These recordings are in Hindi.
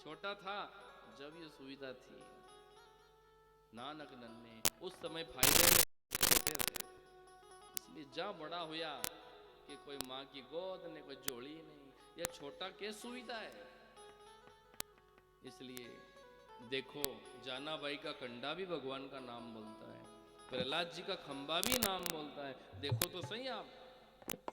छोटा था जब ये सुविधा थी। नानक नन्हे उस समय फायदे थे, इसलिए जा बड़ा हुआ कि कोई माँ की गोद ने कोई जोड़ी नहीं, यह छोटा के सुविधा है। इसलिए देखो जाना बाई का कंडा भी भगवान का नाम बोलता है, प्रहलाद जी का खंबा भी नाम बोलता है। देखो तो सही आप,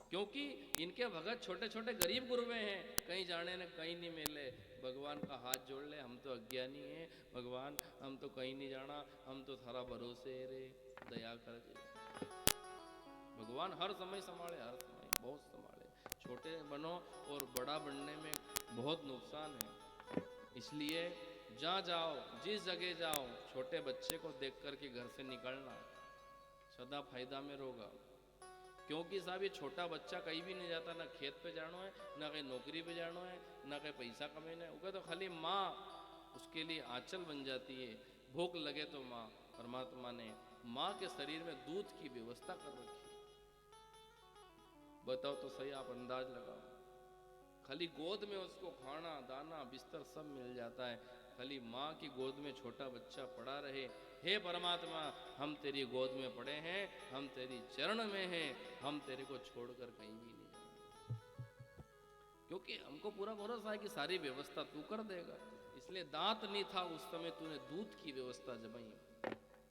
क्योंकि इनके भगत छोटे छोटे गरीब गुरुवे हैं, कहीं जाने ने कहीं नहीं मिले। भगवान का हाथ जोड़ ले, हम तो अज्ञानी हैं भगवान, हम तो कहीं नहीं जाना, हम तो थारा भरोसे रे, दया कर दे। भगवान हर समय संभाले, हर समय बहुत संभाले। छोटे बनो और बड़ा बनने में बहुत नुकसान है। इसलिए जहाँ जाओ, जिस जगह जाओ, छोटे बच्चे को देख कर के घर से निकलना, सदा फायदा में रोगा। क्योंकि साहब ये छोटा बच्चा कहीं भी नहीं जाता, ना खेत पे जाना है, ना कहीं नौकरी पे जाना है, ना कहीं पैसा कमाना है। वो तो खाली माँ उसके लिए आंचल बन जाती है। भूख लगे तो माँ, परमात्मा ने माँ के शरीर में दूध की व्यवस्था कर रखी। बताओ तो सही, आप अंदाज लगाओ। खाली गोद में उसको खाना दाना बिस्तर सब मिल जाता है, खाली माँ की गोद में छोटा बच्चा पड़ा रहे। हे परमात्मा, हम तेरी गोद में पड़े हैं, हम तेरी चरण में हैं, हम तेरे को छोड़कर कहीं भी नहीं जाएंगे, क्योंकि हमको पूरा भरोसा है कि सारी व्यवस्था तू कर देगा। इसलिए दांत नहीं था उस समय, तूने दूध की व्यवस्था जमाई।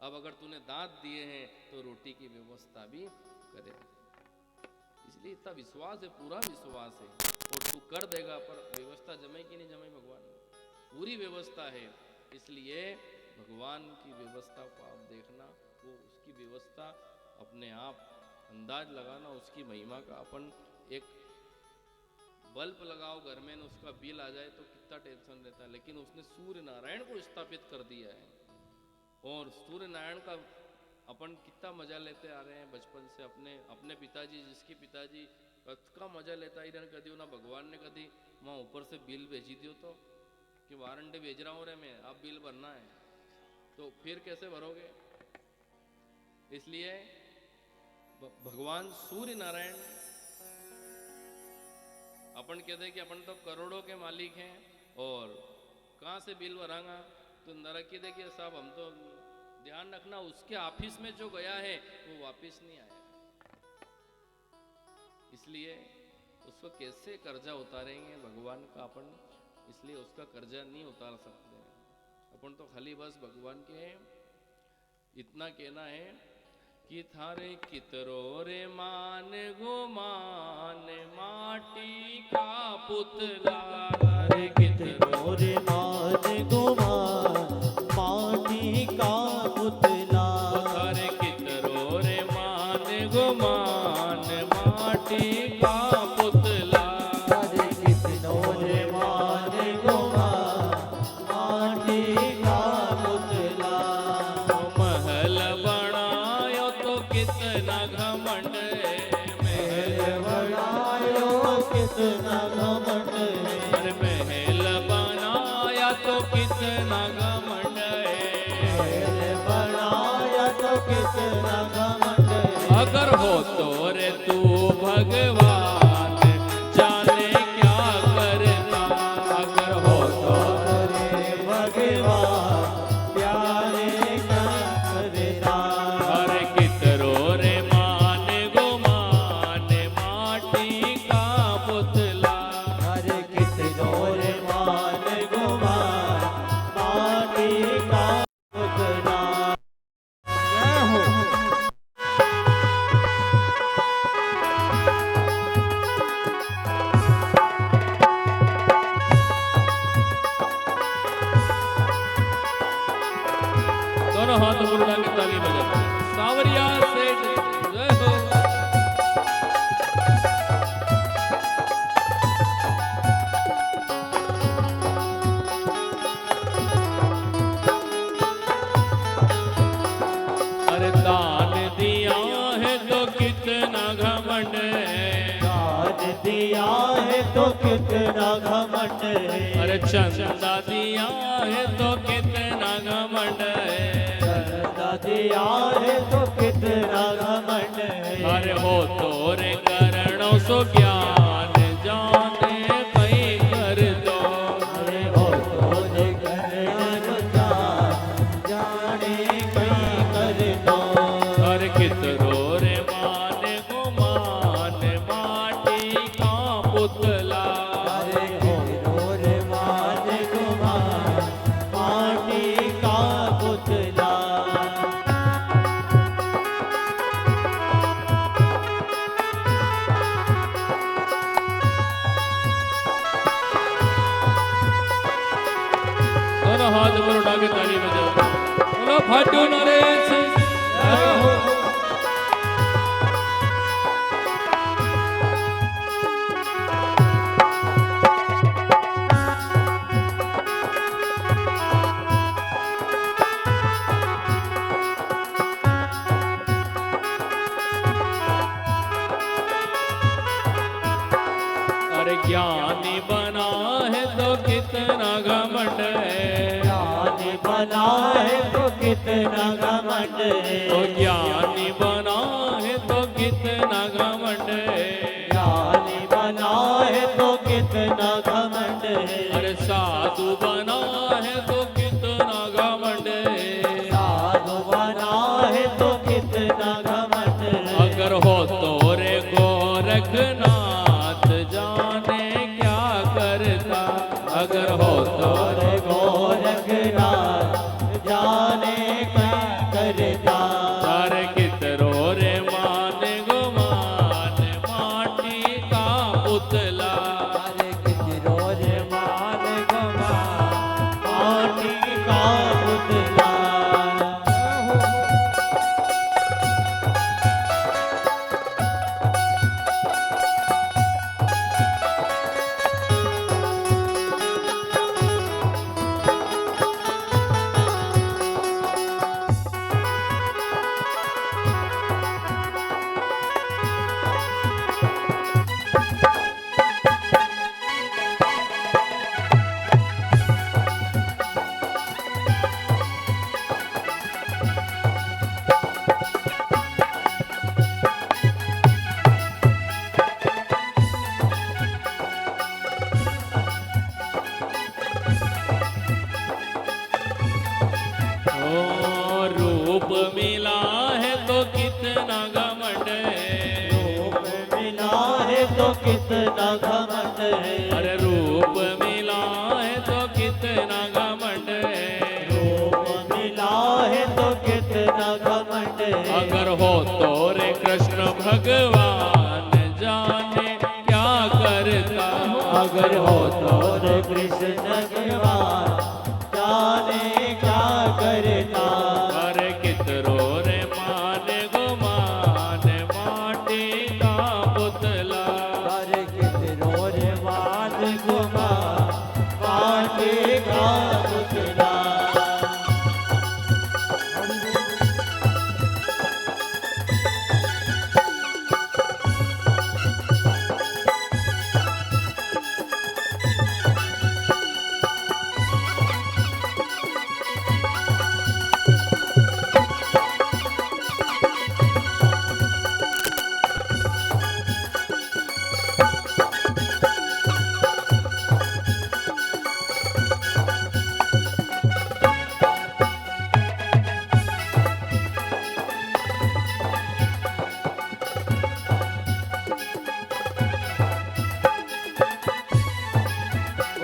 अब अगर तूने दांत दिए हैं तो रोटी की व्यवस्था भी करे। इसलिए इतना विश्वास है, पूरा विश्वास है, और तू कर देगा। पर व्यवस्था जमाई कि नहीं जमाई, भगवान पूरी व्यवस्था है। इसलिए भगवान की व्यवस्था को आप देखना, वो उसकी व्यवस्था अपने आप अंदाज लगाना, उसकी महिमा का। अपन एक बल्ब लगाओ घर में, उसका बिल आ जाए तो कितना टेंशन रहता है, लेकिन उसने सूर्य नारायण को स्थापित कर दिया है। और सूर्य नारायण का अपन कितना मजा लेते आ रहे हैं बचपन से। अपने पिताजी, जिसके पिताजी का मजा लेता ही रहने, कभी ना भगवान ने कभी वहाँ ऊपर से बिल भेजी दियो तो कि वारंटी भेज रहा हूँ रे मैं, आप बिल भरना है, तो फिर कैसे भरोगे। इसलिए भगवान सूर्य नारायण, अपन कहते हैं कि अपन तो करोड़ों के मालिक हैं और कहाँ से बिल भरांगा, तो नरक की देखिए साहब, हम तो ध्यान रखना उसके ऑफिस में जो गया है वो वापस नहीं आया। इसलिए उसको कैसे कर्जा उतारेंगे भगवान का अपन, इसलिए उसका कर्जा नहीं उतार सकते। अपन तो खाली बस भगवान के इतना कहना है कि थारे कितरो रे मान गुमान, माटी का पुतला रे कितरो रे मान गुमान, माटी का पुतला। थारे कितरो रे मान गुमान, माटी का पुतला। थारे कितरो रे मान गुमान, माटी का पुतला। महल बनायो तो कितना घमंड, महल बनायो कितना घमंड, महल बनाया तो कितना घमंड, महल बनाया तो कितना घमंड। अगर हो तो रे तू भगवान, जाने क्या करता। अगर हो तो रे भगवान, प्यारे क्या करता। अरे कितरो रे मान गुमान, माटी का पुतला। अरे कितरो रे मान गुमान, माटी का पुतला। जय हो। दोनों हाथ मुर्गा की ताली बजाते हैं। सावरिया सेठ जय हो। अरे दान दिया है तो कितना घमंड है, दान दिया है तो कितना घमंड है। अरे चंदा दिया है तो कितना घमंड है, दिया है तो कितना घमंड है। अरे हो तो रे करणों सो ज्ञान, जाने कहीं कर दो। अरे हो तो हाथ पर उठा के ताली बजाओ। बोलो फाटू नरेश जय हो। ज्ञानी बना है तो कितना घमंड है, ज्ञानी बना है तो कितना घमंड है, ओ ज्ञानी बना है तो कितना घमंड है, ज्ञानी बना है तो कितना घमंड है, अरे साधु बना है तो कितना घमंड है, साधु बना है तो कितना घमंड है, अगर हो तो रे गोरखनाथ जाने क्या करता, अगर हो तो रे गोरखनाथ जाने क्या करता, तारे कितरो रे मान गुमान माटी का पुतला, अरे कितरो रे मान गुमान माटी का पुतला। रूप मिला है तो कितना घमंड है, रूप मिला है तो कितना घमंड है, अरे रूप मिला है तो कितना घमंड है, रूप मिला है तो कितना घमंड है, अगर हो तो रे कृष्ण भगवान जाने क्या करता, अगर हो तो रे कृष्ण भगवान जाने क्या करता, अरे कितरो रे मान गुमान माटी का पुतला, अरे कितनो रे मान गुमान माटी का पुतला।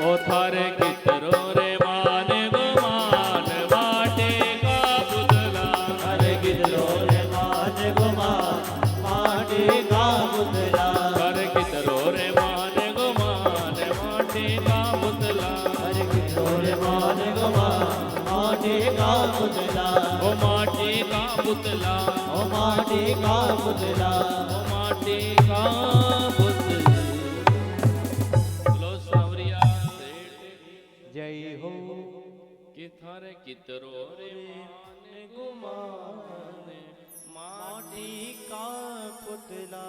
ओ थारे कितरो रे मान गुमान माटी का पुतला, अरे कितनो रे मान गुमान माटी का पुतला, अरे कितरो रे मान गुमान माटी का पुतला, अरे कितनो रे मान गुमान माटी का पुतला, ओ माटी का पुतला, ओ माटी का पुतला। ओ माटी का पुतला। बोलो सावरिया सेठ जय हो। कि थारे कितरो रे मान गुमान माटी का पुतला।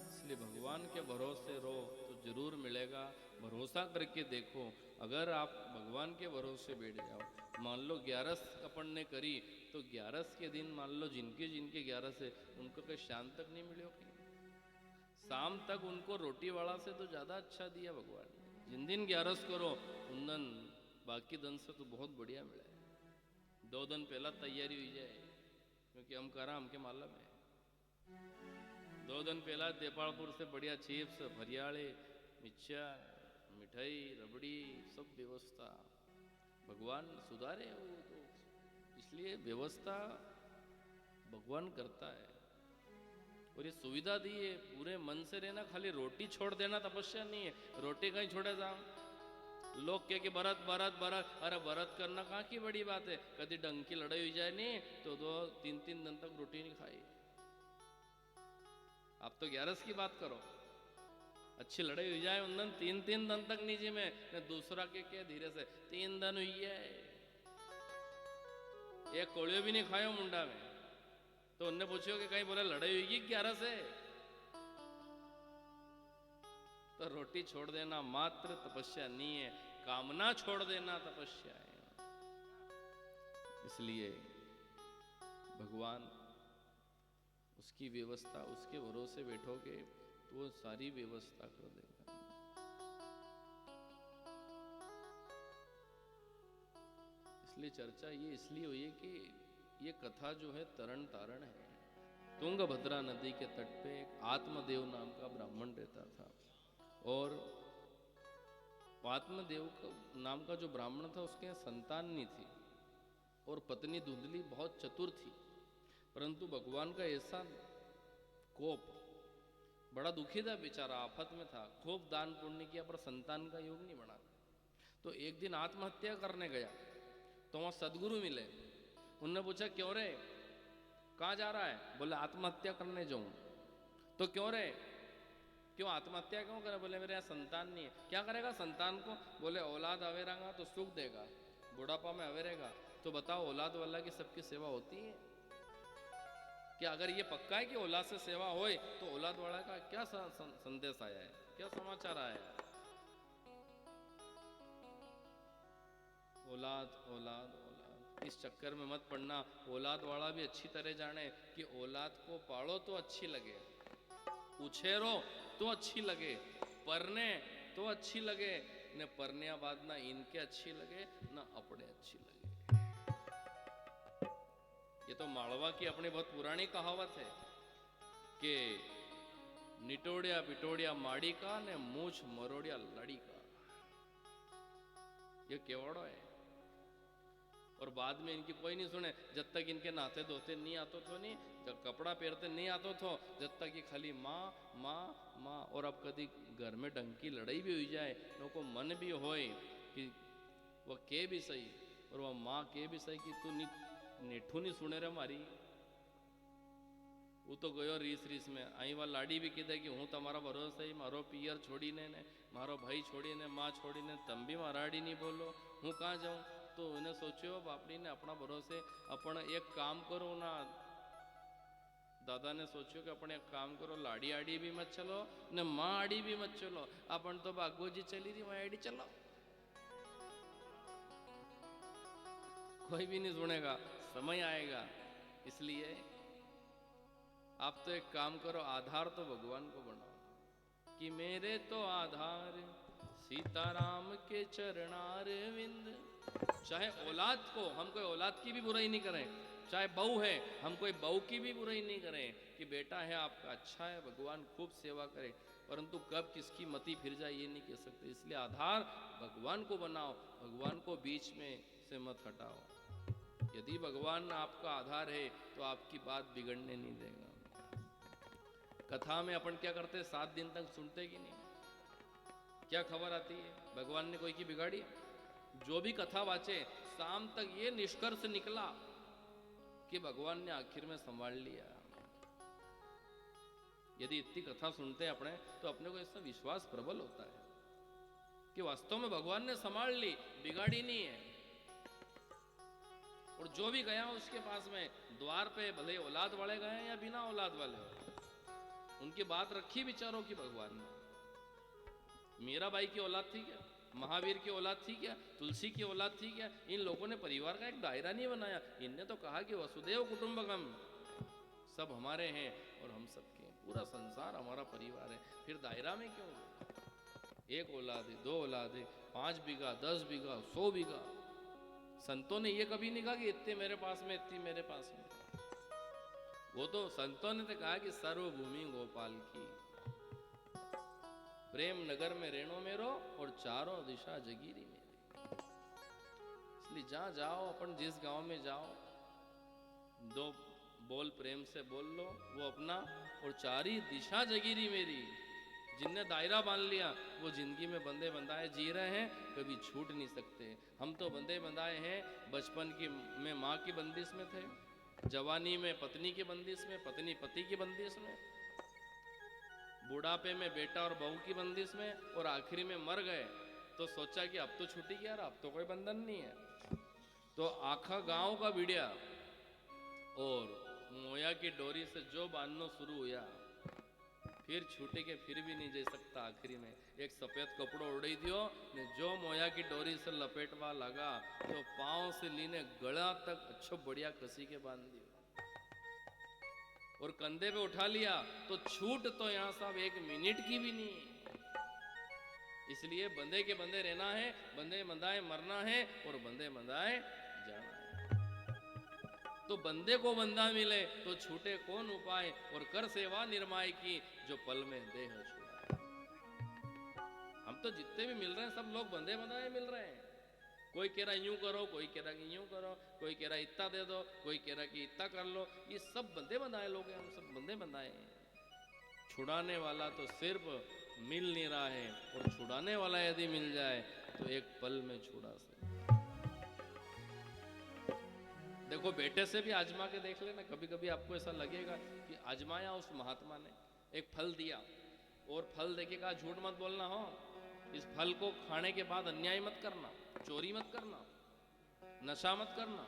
इसलिए भगवान के भरोसे रहो तो जरूर मिलेगा। भरोसा करके देखो। अगर आप भगवान के भरोसे बैठ जाओ, मान लो 11 अपन ने करी तो 11 के दिन मान लो जिनके जिनके 11 है उनको कोई शाम तक नहीं मिले, शाम तक उनको रोटी वाला से तो ज्यादा अच्छा दिया भगवान ने। जिन दिन 11 करो उन दिन बाकी दिन से तो बहुत बढ़िया मिला है। 2 दिन पहला तैयारी हुई जाए, क्योंकि हम करा हमके मालूम है। 2 दिन पहला देपालपुर से बढ़िया चिप्स फरियाले मिर्चा मिठाई रबड़ी सब व्यवस्था भगवान सुधारे वो तो, इसलिए व्यवस्था भगवान करता है। और ये सुविधा दी है, पूरे मन से रहना, खाली रोटी छोड़ देना तपस्या नहीं है। रोटी कहीं छोड़े जाओ, लोग कहे कि भरत भरत भरत, अरे भरत करना कहाँ की बड़ी बात है, कभी डंग की लड़ाई हुई जाए नहीं तो 2-3 दिन तक रोटी नहीं खाई। आप तो 11 की बात करो, अच्छी लड़ाई हुई जाए उन दिन 3-3 दिन तक नीचे में ने दूसरा के धीरे से 3 दिन हुई है, एक कोड़ियो भी नहीं खायो मुंडा में। तो उनने पूछो कि कहीं बोले लड़ाई हुई 11 से। तो रोटी छोड़ देना मात्र तपस्या नहीं है, कामना छोड़ देना तपस्या है। इसलिए भगवान उसकी व्यवस्था, उसके भरोसे बैठोगे तो वो सारी व्यवस्था कर देगा। इसलिए चर्चा ये इसलिए हुई है कि ये कथा जो है तरण तारण है। तुंगभद्रा नदी के तट पे एक आत्मदेव नाम का ब्राह्मण रहता था, और आत्मदेव नाम का जो ब्राह्मण था उसके यहाँ संतान नहीं थी, और पत्नी धुंधली बहुत चतुर थी। परंतु भगवान का ऐसा कोप, बड़ा दुखी था बेचारा, आफत में था, खूब दान पुण्य किया पर संतान का योग नहीं बना। तो एक दिन आत्महत्या करने गया तो वहां सदगुरु मिले। उनने पूछा क्यों रे, कहाँ जा रहा है? बोले आत्महत्या करने जाऊं। तो क्यों रे, क्यों आत्महत्या क्यों करे? बोले मेरे यहाँ संतान नहीं है। क्या करेगा संतान को? बोले औलाद अवेरागा तो सुख देगा, बुढ़ापा में अवेरेगा। तो बताओ औलाद वाला की सबकी सेवा होती है क्या? अगर ये पक्का है कि औलाद से सेवा होए तो औलाद वाला का क्या संदेश आया है, क्या समाचार आया है? औलाद औलाद औलाद, इस चक्कर में मत पड़ना। औलाद वाला भी अच्छी तरह जाने कि औलाद को पालो तो अच्छी लगे, उछेरो तो अच्छी लगे, परने तो अच्छी लगे, न परने बाद ना इनके अच्छी लगे ना अपने अच्छी लगे। ये तो मालवा की अपनी बहुत पुरानी कहावत है कि निटोड़िया पिटोड़िया माड़ी का ने मूछ मरोड़िया लड़ी का। ये केवड़ो है, और बाद में इनकी कोई नहीं सुने। जब तक इनके नहाते धोते नहीं आतो थो, नहीं जब कपड़ा पहनते नहीं आतो थो, जब तक ये खाली माँ माँ माँ। और अब कभी घर में ढंग की लड़ाई भी हुई जाए, लोगों को मन भी होए कि वह के भी सही, और वह माँ के भी सही कि तू नेठू नहीं सुने रे मारी। वो तो गयो रीस रीस में आई वह लाड़ी भी कीधे कि हूँ तमारा भरोसा ही, मारो पियर छोड़ी ने मारो भाई छोड़ी ने माँ छोड़ी ने, तम भी माराड़ी नहीं बोलो, हूँ कहाँ जाऊँ। तो उन्हें सोचो बापड़ी ने अपना भरोसे अपन एक काम करो ना, दादा ने सोचो कि अपन एक काम करो, लाड़ी आड़ी भी मत चलो न माँ आड़ी भी मत चलो, अपन तो भागो जी चली थी वहां आड़ी चलो, कोई भी नहीं सुनेगा, समय आएगा। इसलिए आप तो एक काम करो, आधार तो भगवान को बनाओ कि मेरे तो आधार सीताराम के चरणार विंद। चाहे औलाद को, हम कोई औलाद की भी बुराई नहीं करें, चाहे बहू है हम कोई बहू की भी बुराई नहीं करें कि बेटा है आपका अच्छा है, भगवान खूब सेवा करे, परंतु कब किसकी मति फिर जाए ये नहीं कह सकते। इसलिए आधार भगवान को बनाओ, भगवान को बीच में से मत हटाओ। यदि भगवान आपका आधार है तो आपकी बात बिगड़ने नहीं देगा। कथा में अपन क्या करते, 7 दिन तक सुनते कि नहीं, क्या खबर आती है भगवान ने कोई की बिगाड़ी? जो भी कथा वाचे शाम तक ये निष्कर्ष निकला कि भगवान ने आखिर में संभाल लिया। यदि इतनी कथा सुनते हैं अपने तो अपने को इसका विश्वास प्रबल होता है कि वास्तव में भगवान ने संभाल ली, बिगाड़ी नहीं है। और जो भी गया उसके पास में द्वार पे, भले औलाद वाले गए या बिना औलाद वाले, उनकी बात रखी विचारों की भगवान ने। मीराबाई की औलाद थी क्या? महावीर की औलाद थी क्या? तुलसी की औलाद थी क्या? इन लोगों ने परिवार का एक दायरा नहीं बनाया। इनने तो कहा कि वसुदेव कुटुंबकम, सब हमारे हैं और हम सबके हैं, पूरा संसार हमारा परिवार है। फिर दायरा में क्यों? एक औलाद है, 2 औलाद है, 5 बीघा 10 बीघा 100 बीघा। संतों ने ये कभी नहीं कहा कि इतने मेरे पास में इतनी मेरे पास में। वो तो संतों ने तो कहा कि सर्वभूमि गोपाल की, प्रेम नगर में रेणो मेरो और चारों दिशा जगीरी मेरी। इसलिए जहां जाओ, अपन जिस गांव में जाओ, 2 बोल प्रेम से बोल लो, वो अपना, और चारी दिशा जगीरी मेरी। जिनने दायरा बांध लिया वो जिंदगी में बंधे बंधाए जी रहे हैं, कभी छूट नहीं सकते। हम तो बंधे बंधाए हैं, बचपन की में माँ की बंदिश में थे, जवानी में पत्नी की बंदिश में, पत्नी पति की बंदिश में, बुढ़ापे में बेटा और बहू की बंदिश में, और आखिरी में मर गए तो सोचा कि अब तो छूटी गया, अब तो कोई बंधन नहीं है। तो आखा गांव का भिड़िया और मोया की डोरी से जो बांधना शुरू हुआ, फिर छूटे के फिर भी नहीं जा सकता। आखिरी में एक सफेद कपड़ो उड़ी दियो ने जो मोया की डोरी से लपेटवा लगा तो पांव से लीने गला तक अच्छो बढ़िया कसी के बांध दियो और कंधे पे उठा लिया तो छूट तो यहां साहब 1 मिनट की भी नहीं है। इसलिए बंधे के बंधे रहना है, बंधे बंधाए मरना है और बंधे बंधाए जाना है। तो बंदे को बंदा मिले तो छूटे कौन उपाय, और कर सेवा निर्माय की जो पल में देह छुड़ाए। हम तो जितने भी मिल रहे हैं सब लोग बंधे बंधाए मिल रहे हैं। कोई कह रहा यूं करो, कोई कह रहा कि यूं करो, कोई कह रहा इतना दे दो, कोई कह रहा कि इतना कर लो। ये सब बंधे बंधाए लोग हैं, हम सब बंधे बंधाए हैं। छुड़ाने वाला तो सिर्फ मिल नहीं रहा है, और छुड़ाने वाला यदि मिल जाए तो एक पल में छुड़ा से। देखो बेटे से भी आजमा के देख लेना, कभी कभी आपको ऐसा लगेगा कि आजमाया उस महात्मा ने, एक फल दिया और फल देके कहा झूठ मत बोलना हो, इस फल को खाने के बाद अन्याय मत करना, चोरी मत करना, नशा मत करना।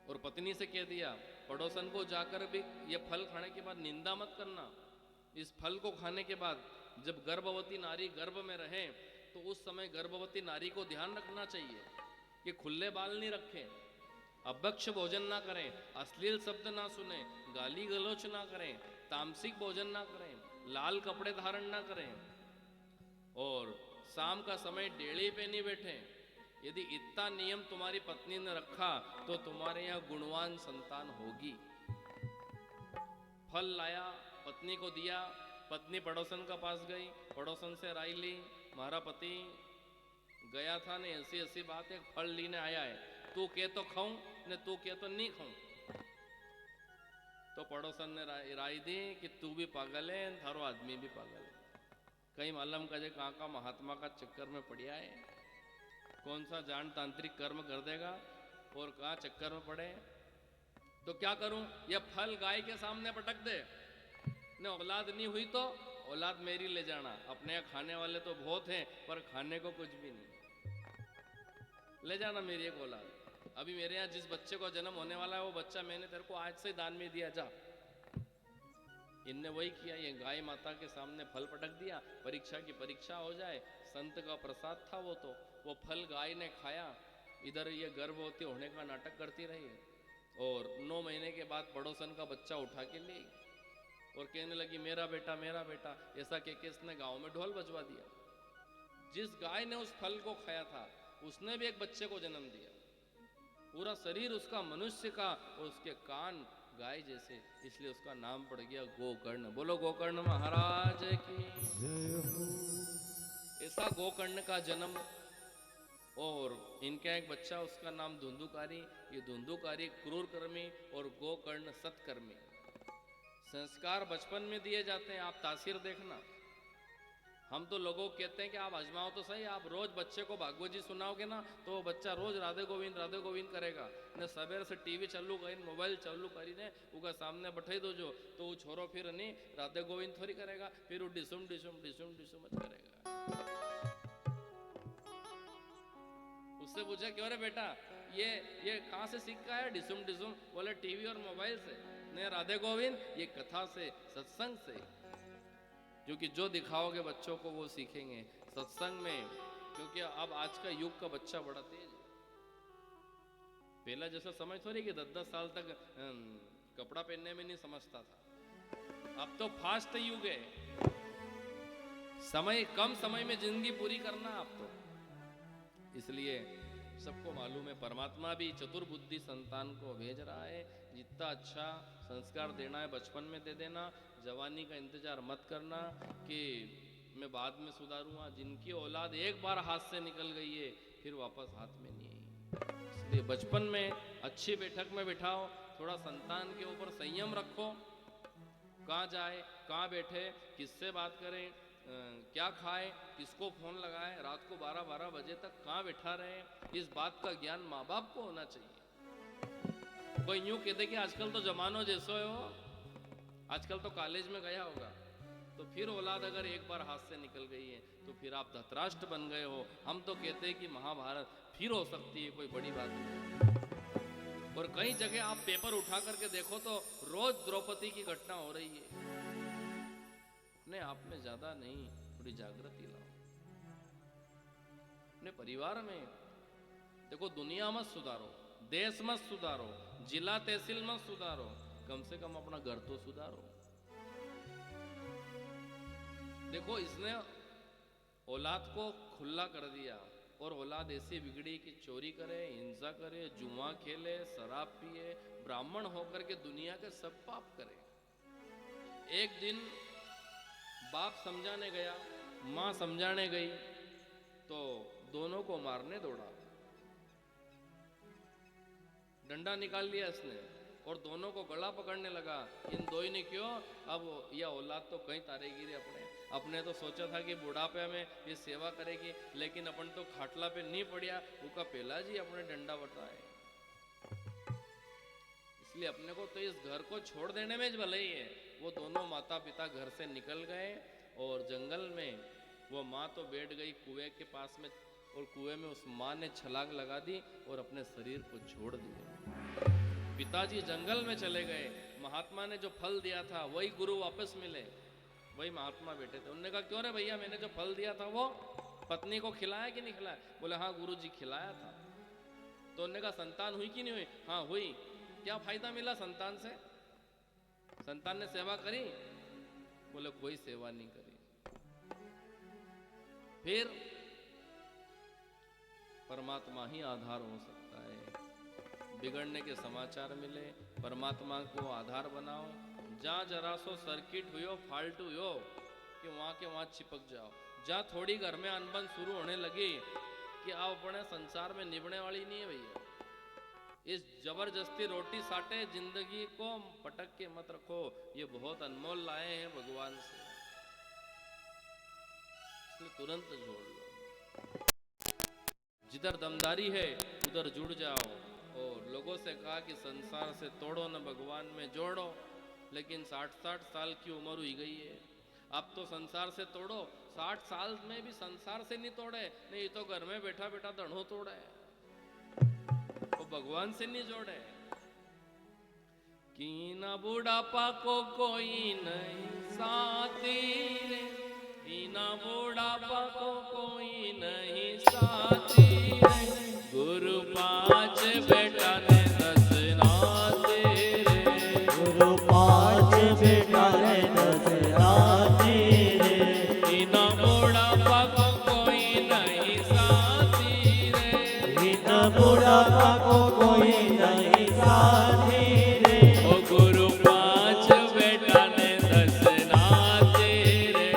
और पत्नी से कह दिया पड़ोसन को जाकर भी ये फल खाने के बाद निंदा मत करना, इस फल को खाने के बाद जब गर्भवती नारी गर्भ में रहे तो उस समय गर्भवती नारी को ध्यान रखना चाहिए कि खुले बाल नहीं रखें, अभक्ष भोजन ना करें, अश्लील शब्द ना सुने, गाली गलोच ना करें, तामसिक भोजन ना करें, लाल कपड़े धारण ना करें, और शाम का समय डेढ़ी पे नहीं बैठे। यदि इतना नियम तुम्हारी पत्नी ने रखा तो तुम्हारे यहाँ गुणवान संतान होगी। फल लाया, पत्नी को दिया, पत्नी पड़ोसन का पास गई, पड़ोसन से राय ली, हमारा पति गया था ने ऐसी ऐसी बात है, फल लेने आया है, तू कह तो खाऊं ने तू कह तो नहीं खाऊं। तो पड़ोसन ने राय दी कि तू भी पागल है, थारो आदमी भी पागल है। कहीं मालूम का कहाँ का महात्मा का चक्कर में पड़िया है, कौन सा जान तांत्रिक कर्म कर देगा और कहाँ चक्कर में पड़े। तो क्या करूं, यह फल गाय के सामने पटक दे ने औलाद नहीं हुई तो औलाद मेरी ले जाना। अपने यहाँ खाने वाले तो बहुत हैं पर खाने को कुछ भी नहीं, ले जाना मेरी एक औलाद। अभी मेरे यहाँ जिस बच्चे को जन्म होने वाला है वो बच्चा मैंने तेरे को आज से दान में दिया, जा। इनने वही किया, ये गाय माता के सामने फल पटक दिया, परीक्षा की परीक्षा हो जाए। संत का प्रसाद था वो फल गाय ने खाया, इधर ये गर्भवती होने का नाटक करती रही, और 9 महीने के बाद पड़ोसन का बच्चा उठा के ले और कहने लगी मेरा बेटा मेरा बेटा। ऐसा कह के इसने गाँव में ढोल बजवा दिया। जिस गाय ने उस फल को खाया था उसने भी एक बच्चे को जन्म दिया, पूरा शरीर उसका मनुष्य का और उसके कान गाय जैसे, इसलिए उसका नाम पड़ गया गोकर्ण। बोलो गोकर्ण महाराज की। ऐसा गोकर्ण का जन्म, और इनका एक बच्चा उसका नाम धुंधुकारी। ये धुंधुकारी क्रूर कर्मी और गोकर्ण सत्कर्मी। संस्कार बचपन में दिए जाते हैं, आप तासीर देखना। हम तो लोगों को कहते हैं कि आप आजमाओ तो सही, आप रोज बच्चे को भागवत जी सुनाओगे ना तो वो बच्चा रोज राधे गोविंद करेगा। ने सवेरे से टीवी चालू कर, मोबाइल चालू करीने उनका सामने बैठे दो जो, तो वो छोरो फिर नहीं राधे गोविंद थोड़ी करेगा, फिर वो डिसुम डिसुम डिसुम डिसुम करेगा। उससे पूछा क्यों रे बेटा ये कहाँ से सीख का है डिसुम डिसुम? बोले टीवी और मोबाइल से। ने राधे गोविंद ये कथा से, सत्संग से, क्योंकि जो दिखाओगे बच्चों को वो सीखेंगे सत्संग में। क्योंकि अब आज का युग का बच्चा बड़ा तेज है, पहला जैसा समझ थोड़ी कि 10-10 साल तक कपड़ा पहनने में नहीं समझता था। अब तो फास्ट युग है, कम समय में जिंदगी पूरी करना आप तो। इसलिए सबको मालूम है परमात्मा भी चतुर्बुद्धि संतान को भेज रहा है। जितना अच्छा संस्कार देना है बचपन में दे देना, जवानी का इंतजार मत करना कि मैं बाद में सुधारूंगा। जिनकी औलाद एक बार हाथ से निकल गई है फिर वापस हाथ में नहीं आई। इसलिए बचपन में अच्छी बैठक में बिठाओ, थोड़ा संतान के ऊपर संयम रखो, कहाँ जाए कहाँ बैठे, किससे बात करें, क्या खाएं, किसको फोन लगाएं, रात को 12-12 बजे तक कहाँ बैठा रहे, इस बात का ज्ञान माँ बाप को होना चाहिए। कोई यूं कहते कि आजकल तो जमानो जैसो है हो, आजकल तो कॉलेज में गया होगा, तो फिर औलाद अगर एक बार हाथ से निकल गई है तो फिर आप धृतराष्ट्र बन गए हो। हम तो कहते हैं कि महाभारत फिर हो सकती है, कोई बड़ी बात नहीं। और कई जगह आप पेपर उठा करके देखो तो रोज द्रौपदी की घटना हो रही है। अपने आप में ज्यादा नहीं, थोड़ी जागृति लाओ अपने परिवार में। देखो दुनिया मत सुधारो, देश मत सुधारो, जिला तहसील मत सुधारो, कम से कम अपना घर तो सुधारो। देखो इसने औलाद को खुला कर दिया और औलाद ऐसी बिगड़ी कि चोरी करे, हिंसा करे, जुआ खेले, शराब पिए, ब्राह्मण होकर के दुनिया के सब पाप करे। एक दिन बाप समझाने गया, माँ समझाने गई, तो दोनों को मारने दौड़ा, डंडा निकाल लिया इसने और दोनों को गला पकड़ने लगा। इन दो ही ने क्यों, अब यह औलाद तो कहीं तारेगी रे अपने तो सोचा था कि बुढ़ापे में ये सेवा करेगी, लेकिन अपन तो खाटला पे नहीं पड़िया, उसका पहला जी अपने डंडा बटाए। इसलिए अपने को तो इस घर को छोड़ देने में भले ही है। वो दोनों माता पिता घर से निकल गए और जंगल में वो माँ तो बैठ गई कुएं के पास में, और कुएं में उस माँ ने छलांग लगा दी और अपने शरीर को छोड़ दिया। पिताजी जंगल में चले गए, महात्मा ने जो फल दिया था वही गुरु वापस मिले, वही महात्मा बैठे थे। उन्होंने कहा क्यों रे भैया, मैंने जो फल दिया था वो पत्नी को खिलाया कि नहीं खिलाया? बोले हाँ गुरु जी खिलाया था। तो उन्होंने कहा संतान हुई कि नहीं हुई? हाँ हुई। क्या फायदा मिला संतान से? संतान ने सेवा करी? बोले कोई सेवा नहीं करी। फिर परमात्मा ही आधार हो सकता है। बिगड़ने के समाचार मिले, परमात्मा को आधार बनाओ। जहाँ जरा सो सर्किट हुई फाल्टू हुई कि वहां के वहां चिपक जाओ। जहाँ थोड़ी घर में अनबन शुरू होने लगी कि आप अपने संसार में निभने वाली नहीं है भैया, इस जबरदस्ती रोटी साटे जिंदगी को पटक के मत रखो। ये बहुत अनमोल लाए हैं भगवान से, इसलिए तुरंत जोड़ लो। जिधर दमदारी है उधर जुड़ जाओ। और लोगों से कहा कि संसार से तोड़ो न भगवान में जोड़ो, लेकिन 60-60 साल की उम्र हुई गई है, अब तो संसार से तोड़ो। 60 साल में भी संसार से नहीं तोड़े, नहीं तो घर में बैठा बैठा दड़ो तोड़े, वो भगवान से नहीं जोड़े। कि ना बुढ़ापा को कोई नहीं साथी रे, ना बुढ़ापा को कोई नहीं साथी रे, गुरु 5 बेटा ने 10 नाते रे, गुरु 5 बेटा ने 10 नाते रे, ना बुढ़ापा को कोई नहीं साथी रे, ना बुढ़ापा को कोई नहीं साथी रे, ओ गुरु 5 बेटा ने 10 नाते रे,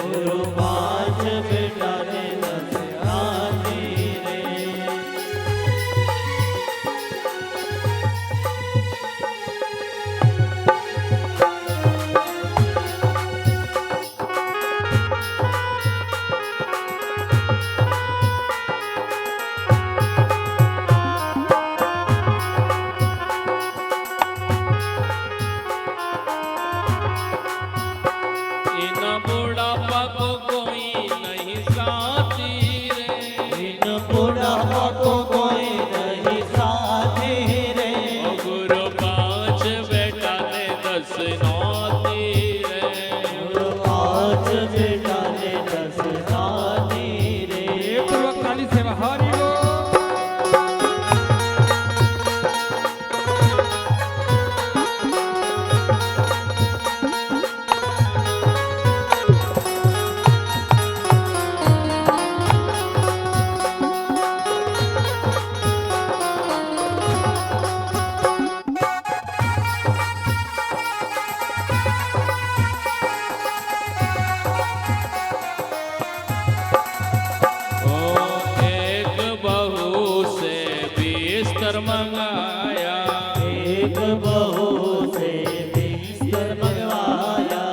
गुरु 5 बेटा ने 10 नाते रे। इन बुढ़ापा को कोई नहीं साथी रे, इन बुढ़ापा को कोई नहीं साथी रे, ओ गुरु 5 बेटा ने 10 नाती रे, गुरु 5 बेटा ने 10 नाती रे। पूर्वक काली सेवा हरि बोल। एक बहू से बिस्तर मंगाया, एक बहू से बिस्तर मंगवाया,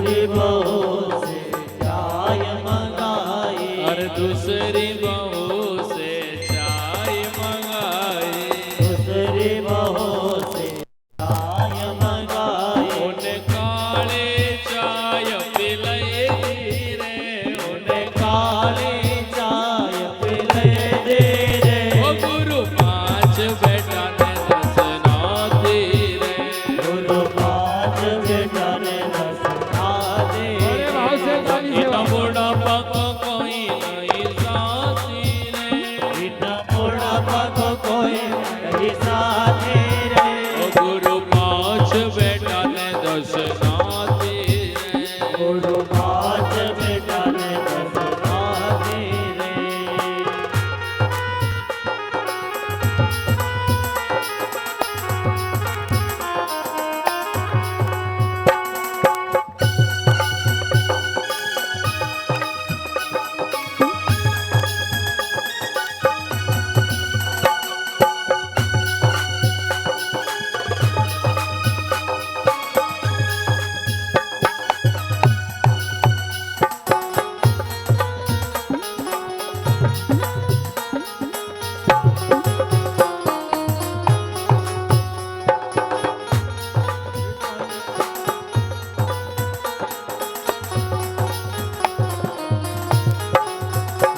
दूसरी बहू से चाय मंगाई, और दूसरी बहू से चाय मंगाई, दूसरी बहू से चाय मंगाई, उन्हें काले चाय पिलाई रे, उन्हें काली चाय पिले दे रे, ओ गुरु पांच बेटा ने दस नाती रे, गुरु पाँच बेटा ने दस नाती अरे भाव से ताली से इतना बूढ़ा पको कोई नहीं साथी रे, इतना बूढ़ा पको कोई नहीं साथी रे, ओ गुरु पांच बेटा ने दस नाती रे, गुरु पाँच बेटा ने दस नाती रे।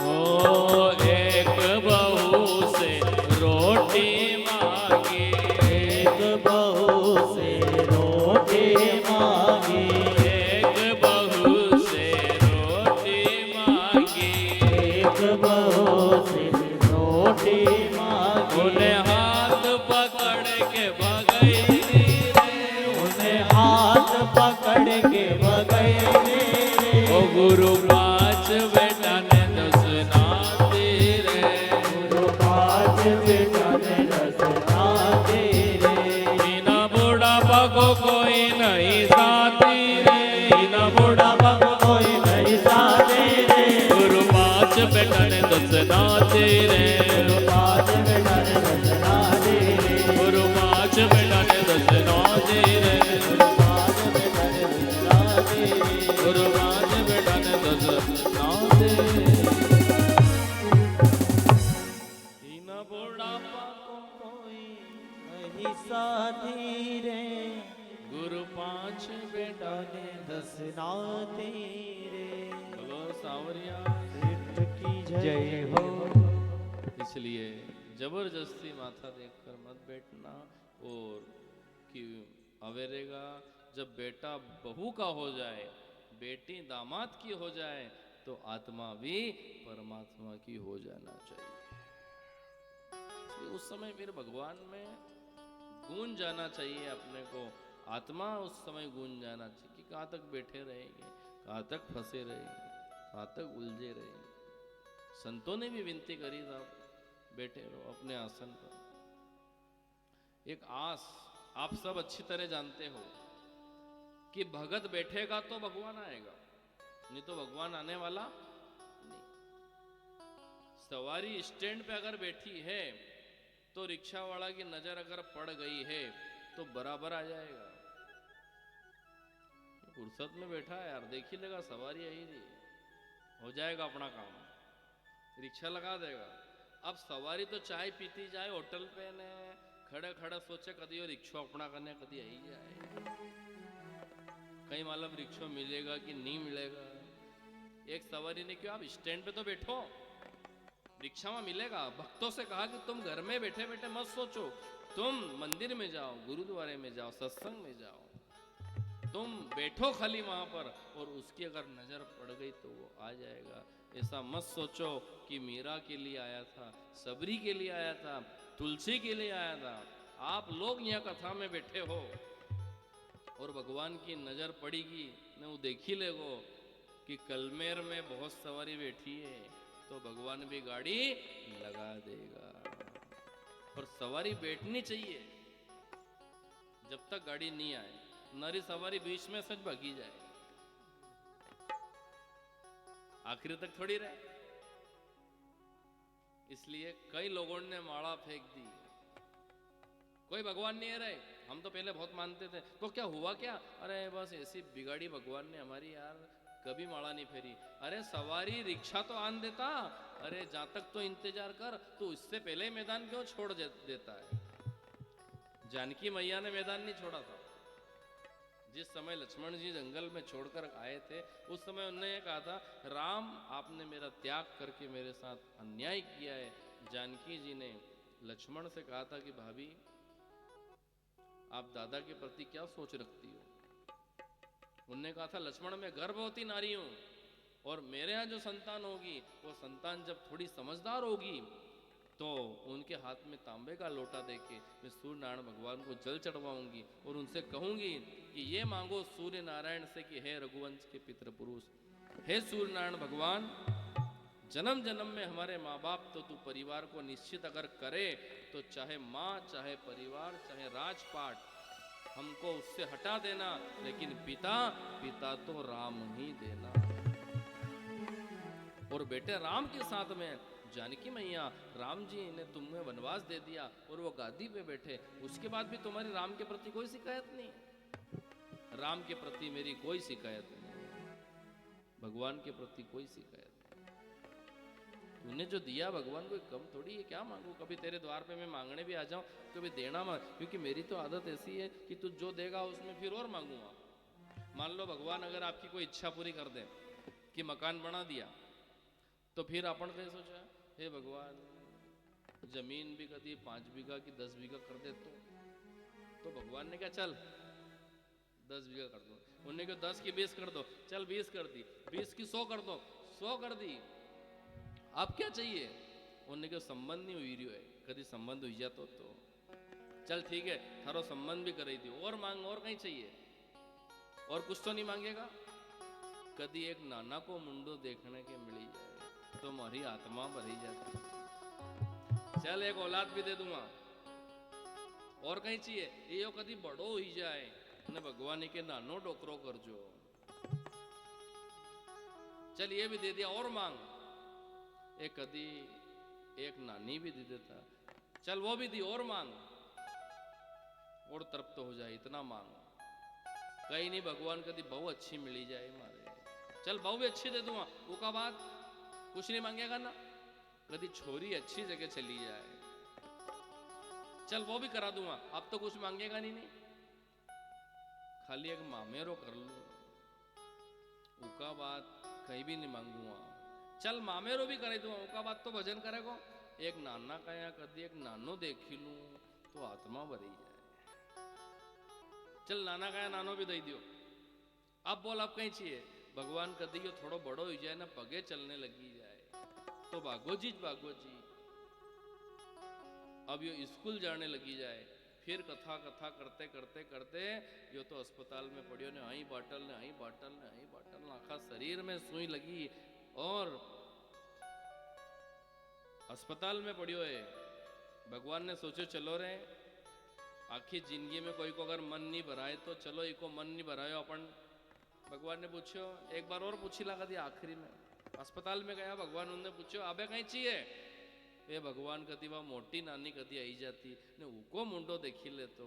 ओ एक बहू से रोटी मांगी, एक बहू से रोटी मांगी, एक बहू से रोटी मांगी, एक बहू से रोटी मांगी, उन्हें हाथ पकड़ के भगई रे, उन्हें हाथ पकड़ के भगई रे, ओ गुरु पांच बेटा ने दस नाती रे, गुरु पाँच बेटा ने दस नाती रे, बिना बूढ़ा पको कोई नहीं साथी रे, बिना बूढ़ा पको कोई नहीं साथी रे, गुरु पांच बेटा ने दस नाती रे, गुरु पाँच बेटा ने दस नाती रे, गुरु पांच बेटा ने दस नाती रे, गुरु पाँच बेटा ने दस नाती रे, गुरु पांच बेटा ने दस नाती रे, बिना बूढ़ा पको कोई नहीं साथी रे, गुरु पांच बेटा ने दस नाती रे, बोलो सांवरिया। सिद्ध की जय हो। इसलिए जबरदस्ती माथा देखकर मत बैठना, और कि अवेरेगा जब बेटा बहू का हो जाए, बेटी दामाद की हो जाए, तो आत्मा भी परमात्मा की हो जाना चाहिए। इसलिए उस समय फिर भगवान में गूंज जाना चाहिए अपने को, आत्मा उस समय गूंज जाना चाहिए कि कहाँ तक बैठे रहेंगे, कहाँ तक फंसे रहेंगे, कहाँ तक उलझे रहेंगे। संतों ने भी विनती करी, साहब बैठे रहो अपने आसन पर। एक आस आप सब अच्छी तरह जानते हो कि भगत बैठेगा तो भगवान आएगा, नहीं तो भगवान आने वाला नहीं। सवारी स्टैंड पे अगर बैठी है तो रिक्शा वाला की नजर अगर पड़ गई है तो बराबर आ जाएगा। फुर्सत में बैठा है यार, देख ही लेगा सवारी आई रही, हो जाएगा अपना काम, रिक्शा लगा देगा। अब सवारी तो चाय पीती जाए होटल पे ने, खड़े खड़े सोचे कदी रिक्शा अपना करने कदी आई जाए, कहीं मालूम रिक्शा मिलेगा कि नहीं मिलेगा। एक सवारी ने क्यों, आप स्टैंड पे तो बैठो, रिक्शा में मिलेगा। भक्तों से कहा कि तुम घर में बैठे बैठे मत सोचो, तुम मंदिर में जाओ, गुरुद्वारे में जाओ, सत्संग में जाओ, तुम बैठो खाली वहां पर, और उसकी अगर नजर पड़ गई तो वो आ जाएगा। ऐसा मत सोचो कि मीरा के लिए आया था, सबरी के लिए आया था, तुलसी के लिए आया था। आप लोग यहाँ कथा में बैठे हो और भगवान की नजर पड़ेगी न, वो देख ही लेगो कि कलमेर में बहुत सवारी बैठी है, तो भगवान भी गाड़ी लगा देगा। और सवारी बैठनी चाहिए जब तक गाड़ी नहीं आए, नरी सवारी बीच में सच भगी जाए, आखिर तक थोड़ी रहे। इसलिए कई लोगों ने माला फेंक दी, कोई भगवान नहीं रहे, हम तो पहले बहुत मानते थे, तो क्या हुआ क्या? अरे बस ऐसी बिगाड़ी भगवान ने हमारी यार, कभी माड़ा नहीं फेरी। अरे सवारी रिक्शा तो आन देता, अरे जहां तक तो इंतजार कर, तो इससे पहले ही मैदान क्यों छोड़ देता है? जानकी मैया ने मैदान नहीं छोड़ा था। जिस समय लक्ष्मण जी जंगल में छोड़कर आए थे, उस समय उन्होंने ये कहा था, राम आपने मेरा त्याग करके मेरे साथ अन्याय किया है। जानकी जी ने लक्ष्मण से कहा था कि भाभी आप दादा के प्रति क्या सोच रखती हो? उनने कहा था, लक्ष्मण मैं गर्भवती नारी हूं, और मेरे यहाँ जो संतान होगी, वो संतान जब थोड़ी समझदार होगी, तो उनके हाथ में तांबे का लोटा देके मैं सूर्य नारायण भगवान को जल चढ़वाऊंगी और उनसे कहूंगी कि ये मांगो सूर्य नारायण से कि हे रघुवंश के पितृ पुरुष, हे सूर्य नारायण भगवान, जन्म जन्म में हमारे माँ बाप तो तू परिवार को निश्चित अगर करे, तो चाहे माँ, चाहे परिवार, चाहे राजपाट, हमको उससे हटा देना, लेकिन पिता पिता तो राम ही देना। और बेटे राम के साथ में जानकी मैया, राम जी ने तुम्हें वनवास दे दिया और वो गादी पे बैठे, उसके बाद भी तुम्हारी राम के प्रति कोई शिकायत नहीं। राम के प्रति मेरी कोई शिकायत नहीं, भगवान के प्रति कोई शिकायत नहीं। तूने जो दिया भगवान को कम थोड़ी है, क्या मांगू? कभी तेरे द्वार पे मैं मांगने भी आ जाऊं, कभी देना मत, क्योंकि मेरी तो आदत ऐसी है कि तू जो देगा उसमें फिर और मांगूंगा। मान लो भगवान अगर आपकी कोई इच्छा पूरी कर दे कि मकान बना दिया, तो फिर अपन कैसे सोचा, हे भगवान जमीन भी कभी 5 बीघा की 10 बीघा कर दे, तो भगवान ने कहा चल 10 बीघा कर दो, उन्होंने कहा 10 की 20 कर दो, चल 20 कर दी, 20 की 100 कर दो, 100 कर दी। अब क्या चाहिए? उन्होंने कहा संबंध नहीं हुई रही है, कभी संबंध हुई जातो तो चल ठीक है, थारो संबंध भी कर दियो, और मांग, और कहीं चाहिए? और कुछ तो नहीं मांगेगा? कभी एक नाना को मुंडो देखने के मिली जाए तो हमारी आत्मा भरी जाती, चल एक औलाद भी दे दूंगा, और कहीं चाहिए? ये कभी बड़ो ही जाए ने भगवान के नानो डोकरो कर जो, चल ये भी दे दिया, और मांग। एक कदी एक नानी भी दे देता, चल वो भी दी, और मांग, और तृप्त हो जाए, इतना मांग। कहीं नहीं, भगवान कभी बहु अच्छी मिली जाए मारे, चल बहु भी अच्छी दे दूंगा, वो का बात कुछ नहीं मांगेगा ना। कभी छोरी अच्छी जगह चली जाए, चल वो भी करा दूंगा, अब तो कुछ मांगेगा नहीं। खाली एक मामेरो कर लू, उका बात कहीं भी नहीं मांगूंगा, चल मामेरो भी कर दूंगा, उका बात तो भजन करेगो। एक नाना का या कदी एक नानो देखी लू तो आत्मा भरी जाए, चल नाना का या नानो भी दे दियो। अब बोल अब कहीं चाहिए? भगवान कदी यो थोड़ो बड़ो हो जाए ना, पगे चलने लगी जाए, तो भागोजी भागोजी। अब यो स्कूल जाने लगी जाए, फिर कथा कथा करते करते करते यो तो अस्पताल में पड़ियो ने आई बाटल ने आई बाटल ने आई बाटल, आखा शरीर में सुई लगी और अस्पताल में पड़ियो है। भगवान ने सोचो चलो रे, आखिर जिंदगी में कोई को अगर मन नहीं भराए तो चलो इको मन नहीं भरायो अपन। भगवान ने पूछो एक बार और पूछी लगा दी, आखिरी में अस्पताल में गया, भगवान उन्होंने पूछो अबे कहीं चाहिए? ये भगवान कदी वह मोटी नानी कदी आई जाती ने उको मुंडो देखी ले तो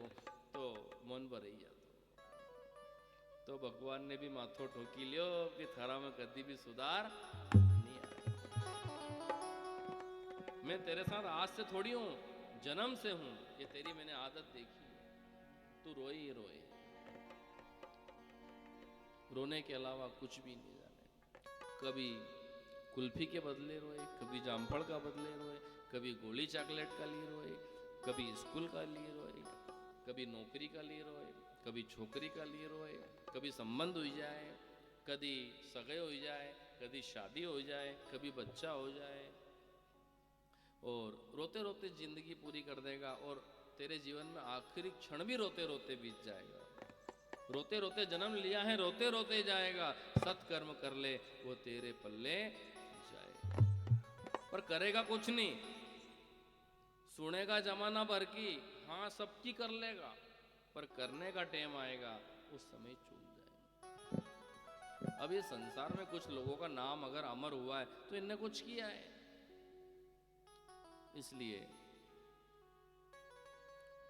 मन भर ही जातो। तो भगवान ने भी माथो ठोकी लियो कि थारा में कदी भी सुधार नहीं आए। मैं तेरे साथ आज से थोड़ी हूं, जन्म से हूं, ये तेरी मैंने आदत देखी, तू रोए ही रोए, रोने के अलावा कुछ भी नहीं जाने। कभी कुल्फी के बदले रोए, कभी जामफल का बदले रोए, कभी गोली चॉकलेट का लिए रोए, कभी स्कूल का लिए रोए, कभी नौकरी का लिए रोए, कभी छोकरी का लिए रोए, कभी संबंध हो जाए, कभी सगे हो जाए, कभी शादी हो जाए, कभी बच्चा हो जाए, और रोते रोते जिंदगी पूरी कर देगा। और तेरे जीवन में आखिरी क्षण भी रोते रोते बीत जाएगा। रोते रोते जन्म लिया है, रोते रोते जाएगा, सत्कर्म कर ले वो तेरे पल्ले जाए। पर करेगा कुछ नहीं, सुनेगा जमाना भर की, हाँ सबकी कर लेगा, पर करने का टाइम आएगा उस समय चूक जाएगा। अब ये संसार में कुछ लोगों का नाम अगर अमर हुआ है तो इनने कुछ किया है। इसलिए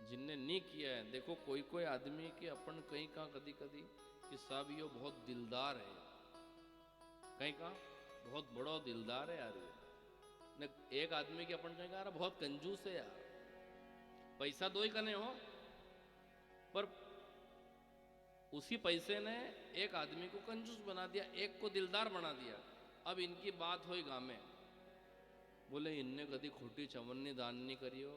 जिनने नहीं किया है, देखो कोई कोई आदमी के अपन कहीं का कदी कदी कि साहब यो बहुत दिलदार है, कहीं का बहुत बड़ा दिलदार है यार, ने एक आदमी के अपन कहीं का यार बहुत कंजूस है यार, पैसा दो ही कने हो, पर उसी पैसे ने एक आदमी को कंजूस बना दिया, एक को दिलदार बना दिया। अब इनकी बात हुई गांव में, बोले इनने कदी खोटी चवन्नी दान नहीं करियो,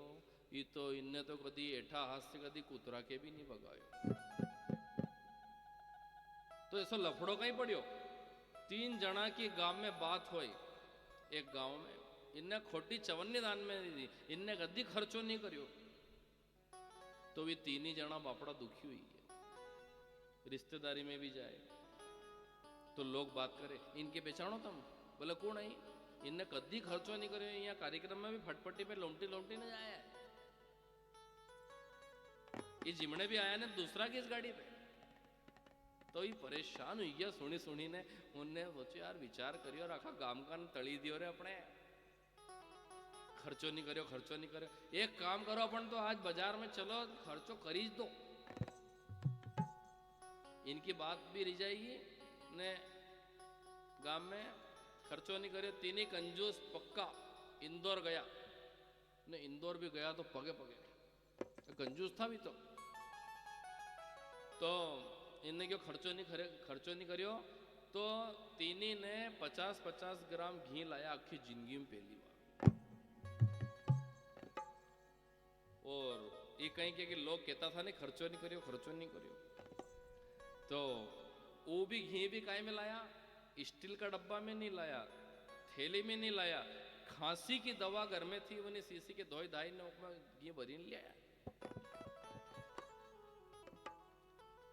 ये तो इनने तो कदी एठा हाथ से कदी कुतरा के भी नहीं भगायो, तो ऐसा लफड़ो कहीं पड़ियो। 3 जना की गांव में बात हुई, एक गांव में इनने खोटी चवन्नी दान में नहीं दी, इनने कदी खर्चो नहीं करियो, तो भी 3 ही जना बापड़ा दुखी हुई है। रिश्तेदारी में भी जाए तो लोग बात करे, इनके पहचानो तुम, बोले कौन आई, इनने कदी खर्चो नहीं करियो, यहाँ कार्यक्रम में भी फटपट्टी पे लोमटी लोमटी ने जाया है, ये जिमने भी आया ने दूसरा की इस गाड़ी पे, तो ये परेशान हुई गया सुनी सुनी ने, उनने सोचे यार विचार करियो, रखा गाम का तड़ी दियो रे अपने, खर्चो नहीं करियो, खर्चो नहीं करियो, एक काम करो अपन तो आज बाजार में चलो खर्चो करी दो, इनकी बात भी रह जाएगी ने गांव में खर्चो नहीं करियो। 3 ही कंजूस पक्का इंदौर गया ने, इंदौर भी गया तो पगे पगे कंजूस था भी, तो इनने क्यों खर्चो नहीं करियो, तो 3 ही ने 50-50 ग्राम घी लाया आखी जिंदगी में पहली बार, और ये कहीं के लोग कहता था नहीं खर्चो नहीं करियो, खर्चो नहीं करियो, तो वो भी घी भी काय में लाया, स्टील का डब्बा में नहीं लाया, थैली में नहीं लाया, खांसी की दवा घर में थी, उन्हें सीसी के धोई धाई ने घी भरी नहीं लिया,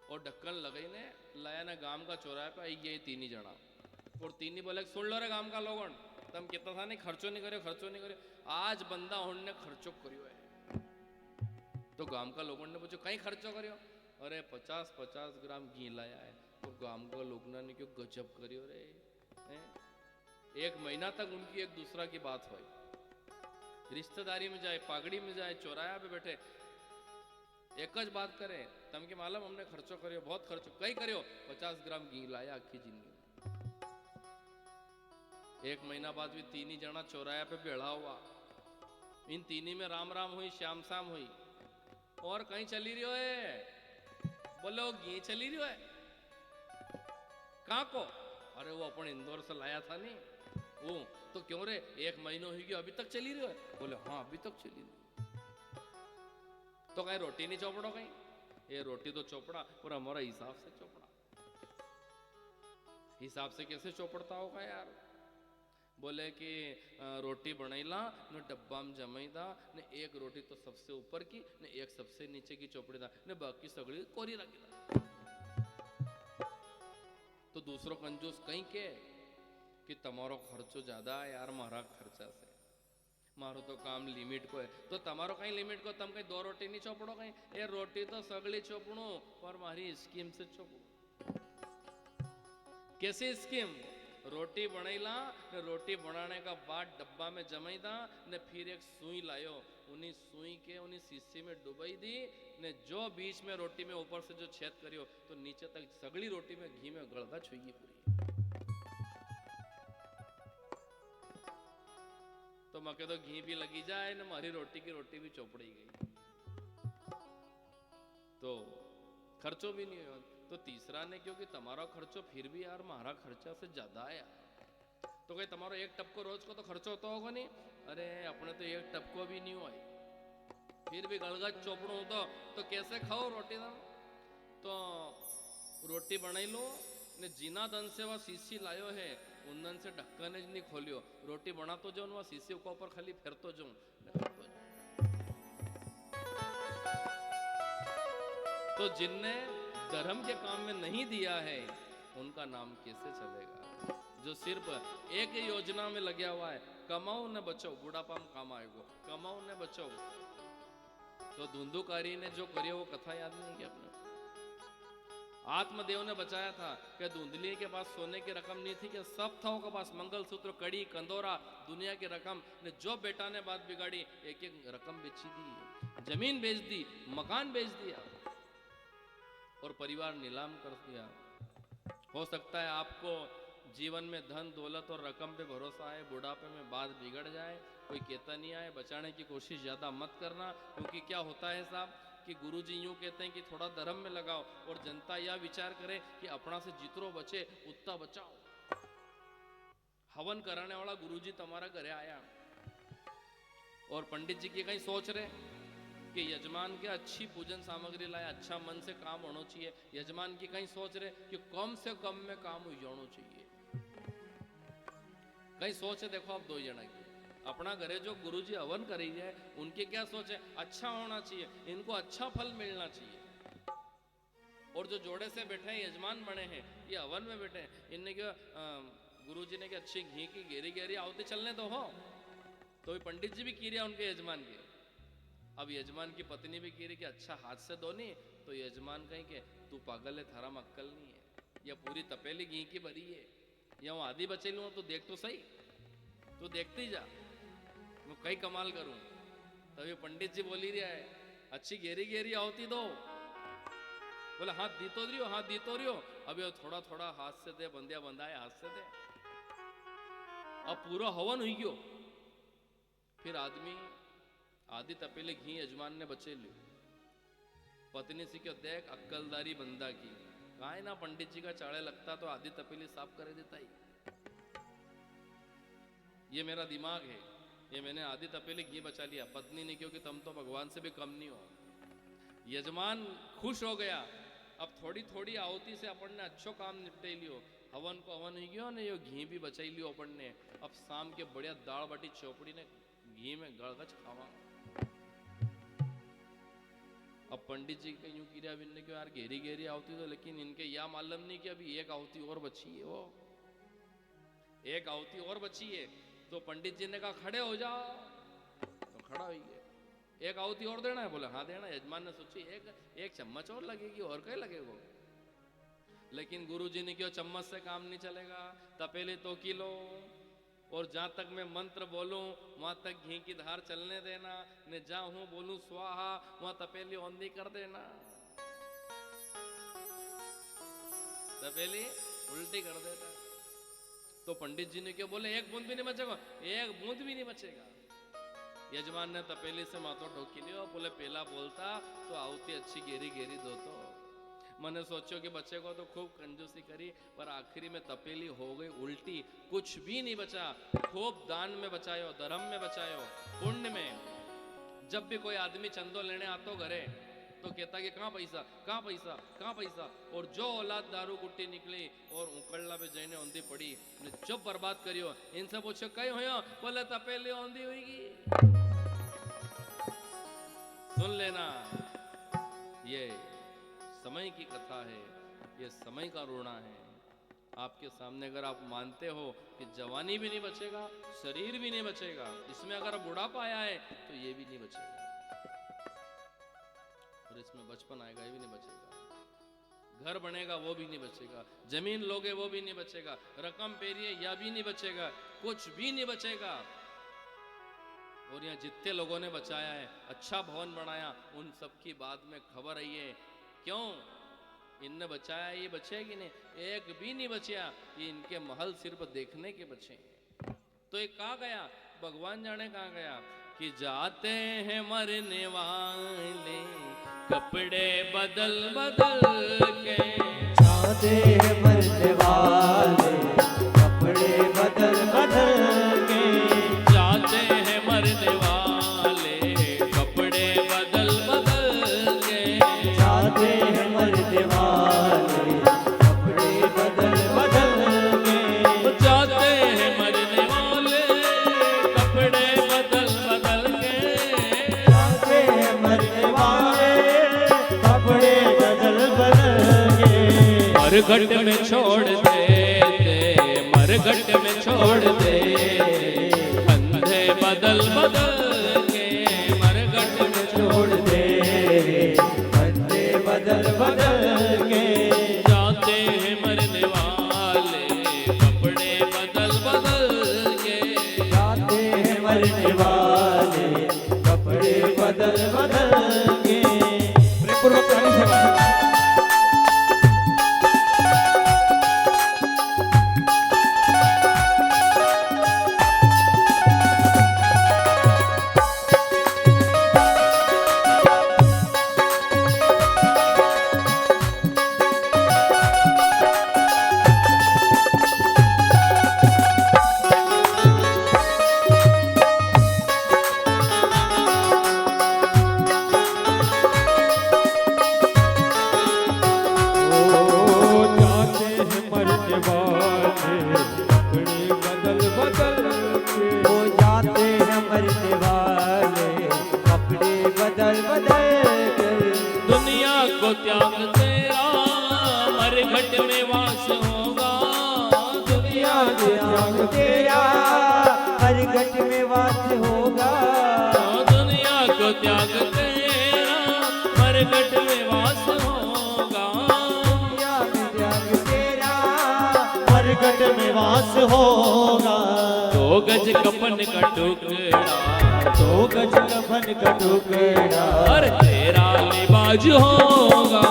और ढक्कन लगाई ने लाया ना गांव का चौराहे पे आई ये 3 ही जना, और 3 ही बोले सुन लो रे गांव का लोगन, तम कहता था नहीं खर्चो नहीं करियो, खर्चो नहीं करियो, आज बंदा होने खर्चो करियो है, तो गांव का लोगों ने पूछो कहीं खर्चो करियो, अरे 50-50 ग्राम घी लाया है, तो गांव का लोग ने क्यों गजब करियो रे, 1 महीना तक उनकी एक दूसरा की बात हुई, रिश्तेदारी में जाए, पागड़ी में जाए, चौराया पे बैठे, एक ज बात करे, तम के मालूम हमने खर्चो करियो, बहुत खर्चो, कहीं करियो, 50 ग्राम घी लाया आखी जिंदगी में। 1 महीना बाद भी 3 ही जना चौराया पे बेड़ा हुआ, इन 3 ही में राम राम हुई, श्याम शाम हुई, और कहीं चली रही है, बोलो घी चली रही है, कहाँ को, अरे वो अपन इंदौर से लाया था नहीं वो, तो क्यों रे 1 महीना हो गया अभी तक चली रही है, बोले हाँ अभी तक चली रही, तो कहीं रोटी नहीं चौपड़ो, कहीं ये रोटी तो चौपड़ा, और हमारा हिसाब से चौपड़ा, हिसाब से कैसे चौपड़ता होगा यार, बोले कि रोटी बनैला ने डब्बा में जमाईदा ने, एक रोटी तो सबसे ऊपर की ने, एक सबसे नीचे की चौपड़ी था ने, बाकी सगड़ी कोरी रखी था, तो दूसरों कंजूस कहीं के कि तमारो खर्चो ज्यादा है यार मारा खर्चा से, मारो तो काम लिमिट को है, तो तमारो कहीं लिमिट को, तम कहीं 2 रोटी नहीं चौपड़ो, कहीं ये रोटी तो सगड़ी चौपड़ो, पर मारी स्कीम से चौपड़ो, कैसी स्कीम, रोटी बनैला ने, रोटी बनाने का बाद डब्बा में जमाईदा ने, फिर एक सुई लायो, उन्हीं सुई के उन्हीं शीशी में डुबाई दी ने, जो बीच में रोटी में ऊपर से जो छेद करियो, तो नीचे तक सगड़ी रोटी में घी में गड़दा छुई पूरी, तो मके तो घी भी लगी जाए ना, हमारी रोटी की रोटी भी चौपड़ी गई, तो खर्चो भी नहीं हो, तो तीसरा ने क्योंकि तुम्हारा खर्चो फिर भी यार हमारा खर्चा से ज्यादा है यार, तो कहीं तुम्हारा 1 टप को रोज को तो खर्चा होता होगा नहीं, अरे अपने तो 1 टप को भी नहीं हुआ, फिर भी गलगत चौपड़ो तो कैसे खाओ रोटी दाम, तो रोटी बनाई लो ने, जिना दन से वह शीशी लायो है उन से ढक्कन नहीं खोलियो, रोटी बना तो जाऊं वह शीशी के ऊपर खाली फिर तो जाऊं, तो जिनने धर्म के काम में नहीं दिया है उनका नाम कैसे चलेगा, जो सिर्फ एक योजना में लगा हुआ है, कमाओ न बचाओ, बुढ़ापा में काम आएगा, कमाओ न बचाओ, तो धुंधुकारी ने जो करियो वो कथा याद नहीं है अपने, आत्मदेव ने बचाया था कि धुंधली के पास सोने की रकम नहीं थी, कि सब था उनके पास, मंगलसूत्र, कड़ी, कंदोरा, दुनिया की रकम ने, जो बेटा ने बात बिगाड़ी, एक एक रकम बेची दी, जमीन बेच दी, मकान बेच दिया और परिवार नीलाम कर दिया। हो सकता है आपको जीवन में धन दौलत और रकम पे भरोसा है, बुढ़ापे में बात बिगड़ जाए, कोई कहता नहीं आए, बचाने की कोशिश ज़्यादा मत करना। क्योंकि क्या होता है साहब कि गुरुजी यूँ कहते हैं कि थोड़ा धर्म में लगाओ और जनता यह विचार करे कि अपना से जितरो बचे उतना बचाओ। हवन कराने वाला गुरुजी तुम्हारा घरे आया और पंडित जी की कहीं सोच रहे कि यजमान के अच्छी पूजन सामग्री लाया, अच्छा मन से काम होना चाहिए। यजमान की कहीं सोच रहे कि कम से कम में काम हो जाना चाहिए। कहीं सोच देखो आप दो जना की अपना घरे जो गुरुजी हवन करी है उनकी क्या सोच है, अच्छा होना चाहिए, इनको अच्छा फल मिलना चाहिए। और जो जोड़े से बैठे हैं यजमान बने हैं, ये हवन में बैठे हैं, इनने क्या गुरुजी ने क्या अच्छी घी की गहरी गहरी आहुति चलने तो हो, तो पंडित जी भी की रहा उनके यजमान के। अब यजमान की पत्नी भी कह रही कि अच्छा हाथ से दो नहीं, तो यजमान कहीं के तू पागल है, थारा में अक्कल नहीं है, या पूरी तपेली घी की भरी है, या वो आधी बचे लूँ तो देख तो सही, तू देखते ही जा, मैं कई कमाल करूं। तभी पंडित जी बोली रहा है अच्छी गहरी गहरी आहुति दो। बोले हाथ दी तो रियो, हाथ दी तो रियो, अभी थोड़ा थोड़ा हाथ से दे, बंदिया बंधाए हाथ से दे। अब पूरा हवन हुई गयो, फिर आदमी आधी तपेली घी यजमान ने बचे लियो। पत्नी से क्यों देख अक्कलदारी बंदा की, कहा है ना पंडित जी का चाड़े लगता तो आधी तपेली साफ कर देता ही। ये मेरा दिमाग है, ये मैंने आधी तपेली घी बचा लिया। पत्नी ने क्योंकि तुम तो भगवान से भी कम नहीं हो। यजमान खुश हो गया, अब थोड़ी थोड़ी आहुति से अपन ने अच्छो काम निपटे लियो। हवन को हवन ही गयो ने, यो घी भी बचाई लियो अपन ने। अब शाम के बढ़िया दाल बाटी चौपड़ी ने घी में गड़गच खावा। अब पंडित जी का यूं किया ने क्यों यार गहरी गहरी आहुति तो, लेकिन इनके यह मालूम नहीं कि अभी एक आहुति और बची है, वो एक आहुति और बची है। तो पंडित जी ने कहा खड़े हो जाओ, तो खड़ा हो गया। एक आहुति और देना है, बोले हाँ देना। यजमान ने सोची एक चम्मच और लगेगी, और क्या लगेगा। लेकिन गुरुजी ने क्यों चम्मच से काम नहीं चलेगा, तपेली तो किलो, और जहां तक मैं मंत्र बोलूं वहां तक घी की धार चलने देना, ने जहां हूं बोलूं स्वाहा वहां तपेली औंधी कर देना, तपेली उल्टी कर देता। तो पंडित जी ने क्यों बोले एक बूंद भी नहीं बचेगा, एक बूंद भी नहीं बचेगा। यजमान ने तपेली से माथो ठोकी लियो, बोले पहला बोलता तो आहुति अच्छी गहरी गहरी दो। तो मैंने सोचो कि बच्चे को तो खूब कंजूसी करी, पर आखिरी में तपेली हो गई उल्टी, कुछ भी नहीं बचा। खूब दान में बचायो, धर्म में बचायो, पुण्य में। जब भी कोई आदमी चंदो लेने आतो घरे तो कहता कि कहाँ पैसा, कहाँ पैसा, कहाँ पैसा। और जो औलाद दारू गुट्टी निकली और उकड़ला पे जैने औंधी पड़ी, जब बर्बाद करियो। इनसे पूछो कहीं हो, बोले तपेली औंधी हुई। सुन लेना, ये समय की कथा है, ये समय का रोना है। आपके सामने अगर आप मानते हो कि जवानी भी नहीं बचेगा, शरीर भी नहीं बचेगा, इसमें अगर बुढ़ापा आया है तो ये भी नहीं बचेगा, और इसमें बचपन आएगा ये भी नहीं बचेगा, घर बनेगा वो भी नहीं बचेगा, जमीन लोगे वो भी नहीं बचेगा, रकम पेरिए या भी नहीं बचेगा, कुछ भी नहीं बचेगा। और यहाँ जितने लोगों ने बचाया है, अच्छा भवन बनाया, उन सबकी बाद में खबर आई है क्यों इनने बचाया, ये बचेगी नहीं, एक भी नहीं बचा। ये इनके महल सिर्फ देखने के बचे। तो ये कहाँ गया, भगवान जाने कहाँ गया कि जाते हैं मरने वाले कपड़े बदल बदल के, जाते हैं मरने वाले कपड़े बदल बदल के, जाते हैं मरने वाले कपड़े बदल बदल के, जाते हैं मरने वाले कपड़े बदल बदल के, जाते हैं मरने वाले कपड़े बदल बदल के, जाते हैं मरने वाले कपड़े बदल बदल के। मरघट में छोड़ दे, मरघट में छोड़ दे, कंधे बदल बदल के, मरघट में छोड़ दे कंधे बदल बदल के, जाते हैं मरने वाले कपड़े बदल बदल के, जाते हैं मरने वाले कपड़े बदल बदल सेवा त्याग तेरा मरघट में वास होगा। दुनिया को त्याग तेरा मरघट में वास होगा। दुनिया को त्याग तेरा मरघट में वास होगा। दुनिया में त्याग तेरा मरघट में वास होगा। 2 गज कफन का टुकड़ा 2 गज कफन का टुकड़ा और तेरा लिबाज होगा।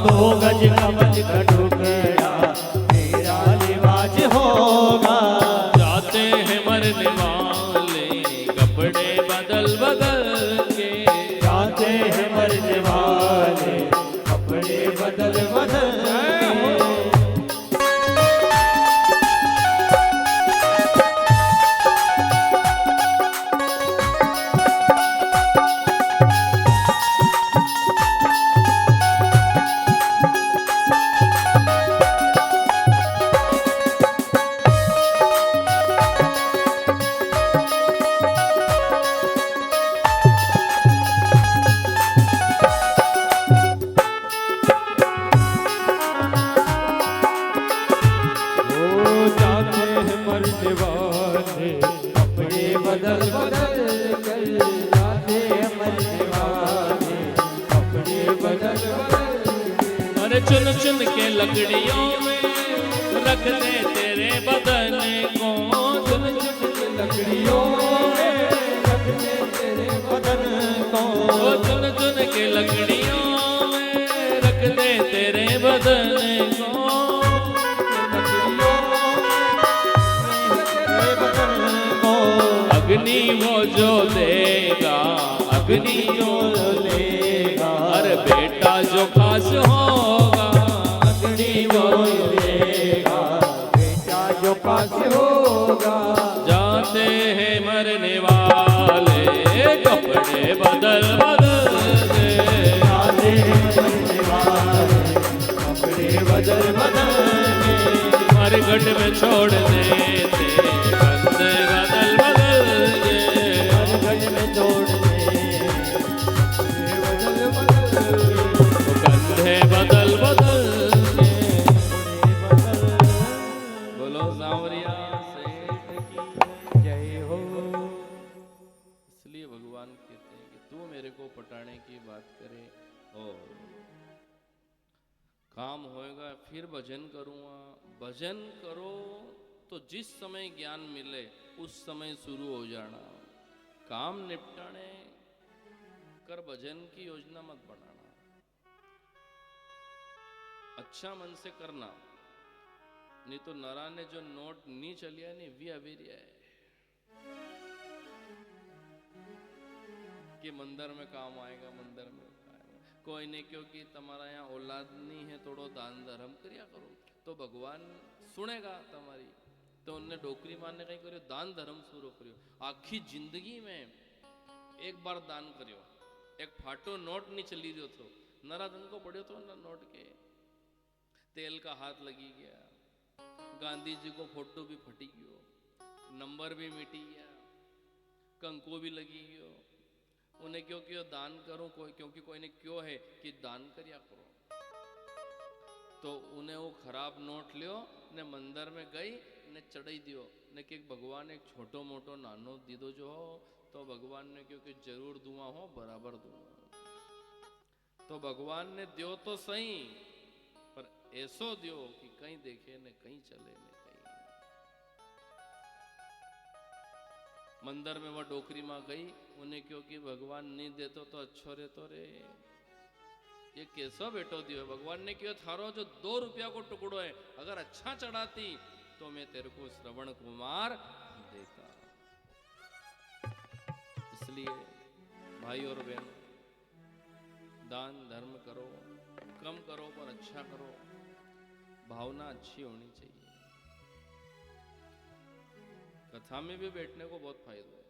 2 गज कफन का टुकड़ा तेरा लिबाज होगा। जाते हैं मरने वाले कपड़े बदल बदल के। जाते हैं मरने वाले कपड़े बदल बदल के। बदल बदल कर जाते मरने वाले कपड़े बदल बदल। अरे चुन चुन के लकड़ियों में रख दे तेरे बदन को। चुन चुन के लकड़ियों में रख दे तेरे बदन को। चुन चुन के लकड़ियों में रख दे तेरे बदन को। अग्नि वो जो देगा अग्नि जो लेगा। अरे बेटा जो खास होगा अग्नि वो लेगा बेटा जो पास होगा। जाते हैं मरने वाले कपड़े बदल बदल के। जाते हैं मरने वाले कपड़े बदल बदल के। मरघट में छोड़ देते कंधे बदल बदल के। मरघट में छोड़ दे बदल बदल के। कंधे बदल बदल के। बोलो सांवरिया सेठ की जय हो। इसलिए भगवान कहते हैं कि तू मेरे को पटाने की बात करे और काम होएगा फिर भजन करूँगा। भजन करो तो जिस समय ज्ञान मिले उस समय शुरू हो जाना। काम निपटाने कर भजन की योजना मत बनाना। अच्छा मन से करना, नहीं तो नरा ने जो नोट नहीं चलिया नहीं वी अवेरिया है कि मंदिर में काम आएगा। मंदिर में कोई नहीं, क्योंकि तुम्हारा यहाँ औलाद नहीं है, थोड़ो दान धर्म करिया करो तो भगवान सुनेगा तुम्हारी। तो उनने डोकरी मारने कहीं करियो दान धर्म शुरू करियो। आखी जिंदगी में एक बार दान करियो। एक फाटो नोट नहीं चली रही तो नरा दिन को पड़ियो तो ना नोट के तेल का हाथ लगी गया। गांधी जी को फोटो भी फटी गयो, नंबर भी मिटी गया, कंको भी लगी गयो। उन्हें क्यों क्यों दान करूं कोई, क्योंकि कोई ने क्यों है कि दान करिया करो। तो उन्हें वो खराब नोट लियो ने मंदिर में गई ने चढ़ाई दियो ने कि भगवान एक छोटो मोटो नानो दीदो जो हो तो भगवान ने क्योंकि जरूर दुआ हो बराबर दुआ। तो भगवान ने दियो तो सही पर ऐसो दियो कि कहीं देखे ने कहीं चले ने कहीं। मंदिर में वह डोकरी मां गई, उन्हें क्योंकि भगवान नहीं देतो तो अच्छो रहतो रे। ये कैसो बेटो दियो भगवान ने क्यों थारो जो 2 रुपया को टुकड़ो है अगर अच्छा चढ़ाती तो मैं तेरे को श्रवण कुमार देता। इसलिए भाई और बहनों, दान धर्म करो, कम करो पर अच्छा करो, भावना अच्छी होनी चाहिए। कथा में भी बैठने को बहुत फायदा है।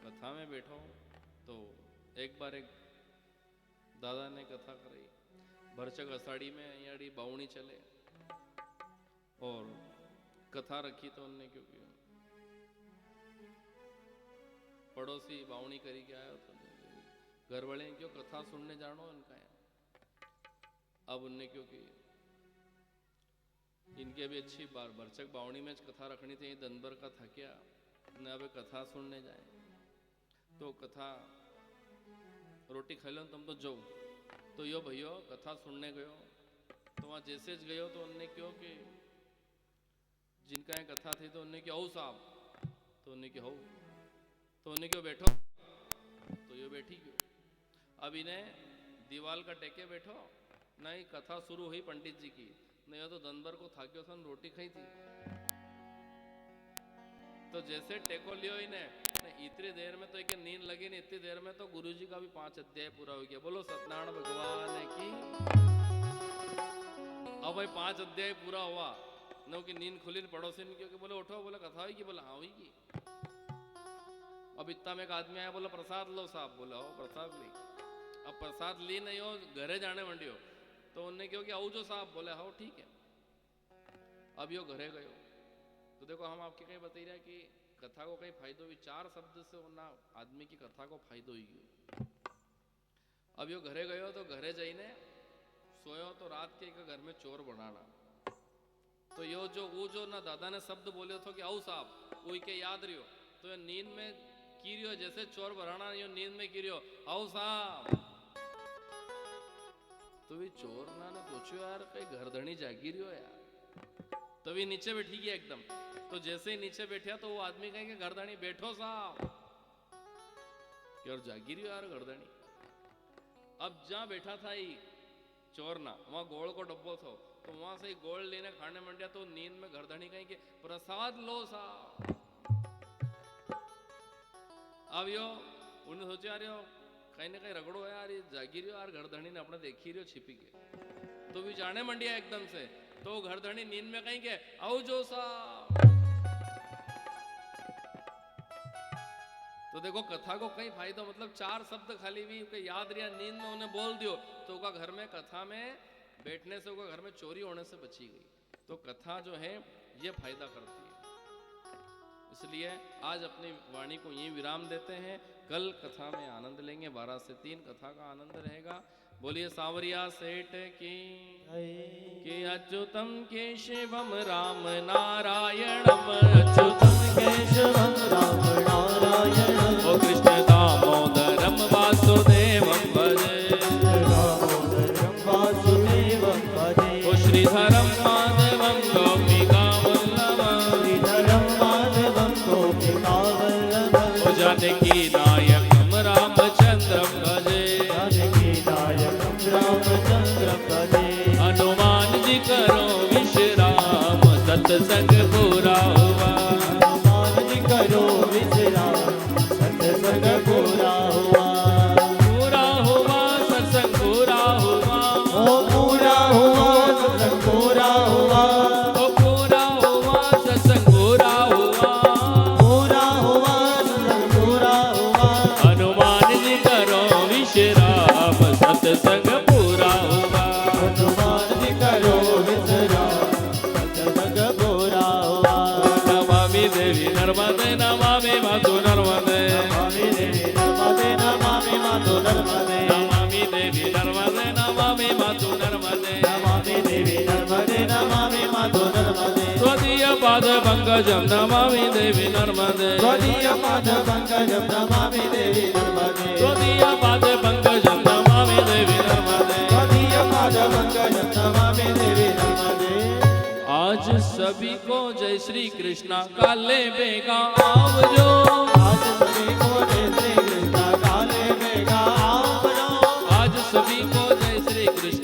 कथा में बैठो तो एक बार एक दादा ने कथा कराई, भरचक अषाढ़ी में अड़ी बावणी चले और कथा रखी तो उनने क्यों किया, पड़ोसी बावणी करी के आया तो घर वाले क्यों कथा सुनने जानो इनका है। अब उनने क्यों की, इनके भी अच्छी बार भरचक बावणी में कथा रखनी थी, दिन भर का थकिया न अब कथा सुनने जाए तो कथा रोटी खा लो तुम तो जाओ। तो यो भैया कथा सुनने गयो तो वहां जैसे गयो तो उनने क्यों कि जिनका कथा थी तो उनने क्यों साहब, तो उनने क्यों हो, तो उन्हें क्यों बैठो, तो यो बैठी क्यों। अब इन्हें दीवाल का टेके बैठो, नहीं कथा शुरू हुई पंडित जी की, नहीं तो दनबर को थाक्यो सन रोटी खाई थी। तो जैसे टेको लियो इन्हें, इतनी देर में तो एक नींद लगी नहीं, इतनी देर में तो गुरुजी का भी 5 अध्याय पूरा हो गया। बोलो सत्यनारायण भगवान की। अब भाई 5 अध्याय पूरा हुआ, नो की नींद खुली, पड़ोसी ने क्योंकि बोले उठो, बोला कथा हुई की, बोला हाँ हुई की। अब इतना में एक आदमी आया, बोला प्रसाद लो साहब, बोला हो प्रसाद ली। अब प्रसाद ली नहीं हो, घरे जाने मंडियो तो उनने क्यों कि आओ जो साहब, बोले हाँ ठीक है। अब यो घरे गयो तो देखो हम आपके कहीं बता रहे कि कथा को कहीं फायदो भी 4 शब्द से ना आदमी की कथा को फायदो ही गयो। अब यो घरे गयो तो घरे जाइने सोयो तो रात के घर में चोर बनाना, तो यो जो वो जो ना दादा ने शब्द बोले तो कि आओ साहब वो के याद रहियो, तो ये नींद में की रियो, जैसे चोर बनाना यो नींद में की रियो आओ साहब। तो भी चोर ना पूछो यार कहीं घरधनी जागी रियो यार, तो भी नीचे बैठी गया एकदम। तो जैसे ही नीचे बैठा तो वो आदमी कहेंगे घरधनी बैठो साहब, यार जागी रियो यार घरधनी। अब जहां बैठा था ही चोर ना, वहां गोल को डब्बो था, तो वहां से ही गोल लेने खाने मंडिया, तो नींद में घरधनी कहेंगे प्रसाद लो साहब। अब यो उन्हें सोचा यार यो कहीं ना कहीं रगड़ो है यार, ये जागी रियो यार घरधनी ने अपने देखी रियो छिपी के, तो भी जाने मंडिया एकदम से। तो घरधनी नींद में कहेंगे आओ जो साहब। तो देखो कथा को कई फायदा, मतलब 4 शब्द खाली भी याद रिया, नींद में उन्हें बोल दियो तो उनका घर में कथा में बैठने से उनका घर में चोरी होने से बची गई। तो कथा जो है ये फायदा करती है। इसलिए आज अपनी वाणी को यही विराम देते हैं, कल कथा में आनंद लेंगे। 12 से 3 कथा का आनंद रहेगा। बोलिए सावरिया सेठ की कि अच्युतम केशवम राम नारायणम, अच्युतम केशवम राम नारायणम, ओ कृष्ण दामोदरम वासुदेवम भजे, दामोदरम वासुदेवम भजे, ओ श्रीधरम माधवम गोपिका वल्लभम, श्रीधरम माधवम गोपिका वल्लभम, ओ जानकी नायकम रामचंद्रम भजे, जानकी नायकम रामचंद्रम भजे, हनुमान जी करो विश्राम सत्संग पूरा हुआ, हनुमान जी करो विश्राम सत्संग पूरा हुआ, पूरा हुआ सत्संग पूरा हुआ, ओ पूरा हुआ सत्संग पूरा हुआ, ओ पूरा हुआ सत्संग पूरा हुआ, पूरा हुआ सत्संग पूरा हुआ, हनुमान जी करो विश्राम सत्संग पूरा हुआ, हनुमान जी करो विश्राम सत्संग पूरा हुआ, नमामि देवी नर्मदे नमामि मातु नर्मदे, नमामि देवी नर्मदे नमामि मातु नर्मदे, नमामि देवी नर्मदे नमामि मातु नर्मदे, नमामि देवी नर्मदे नमामि मातु नर्मदे, त्वदीय पाद पंकजं नमामि देवी नर्मदे, त्वदीय पाद पंकजं नमामि देवी नर्मदे, त्वदीय पाद पंकजं नमामि देवी नर्मदे। त्वदीय पाद पंकजं नमामि देवी नर्मदे। आज सभी को जय श्री कृष्णा काले बेगा आवजो, आज सभी को जय श्री कृष्ण काले बेगा आवरो, आज सभी को जय श्री कृष्ण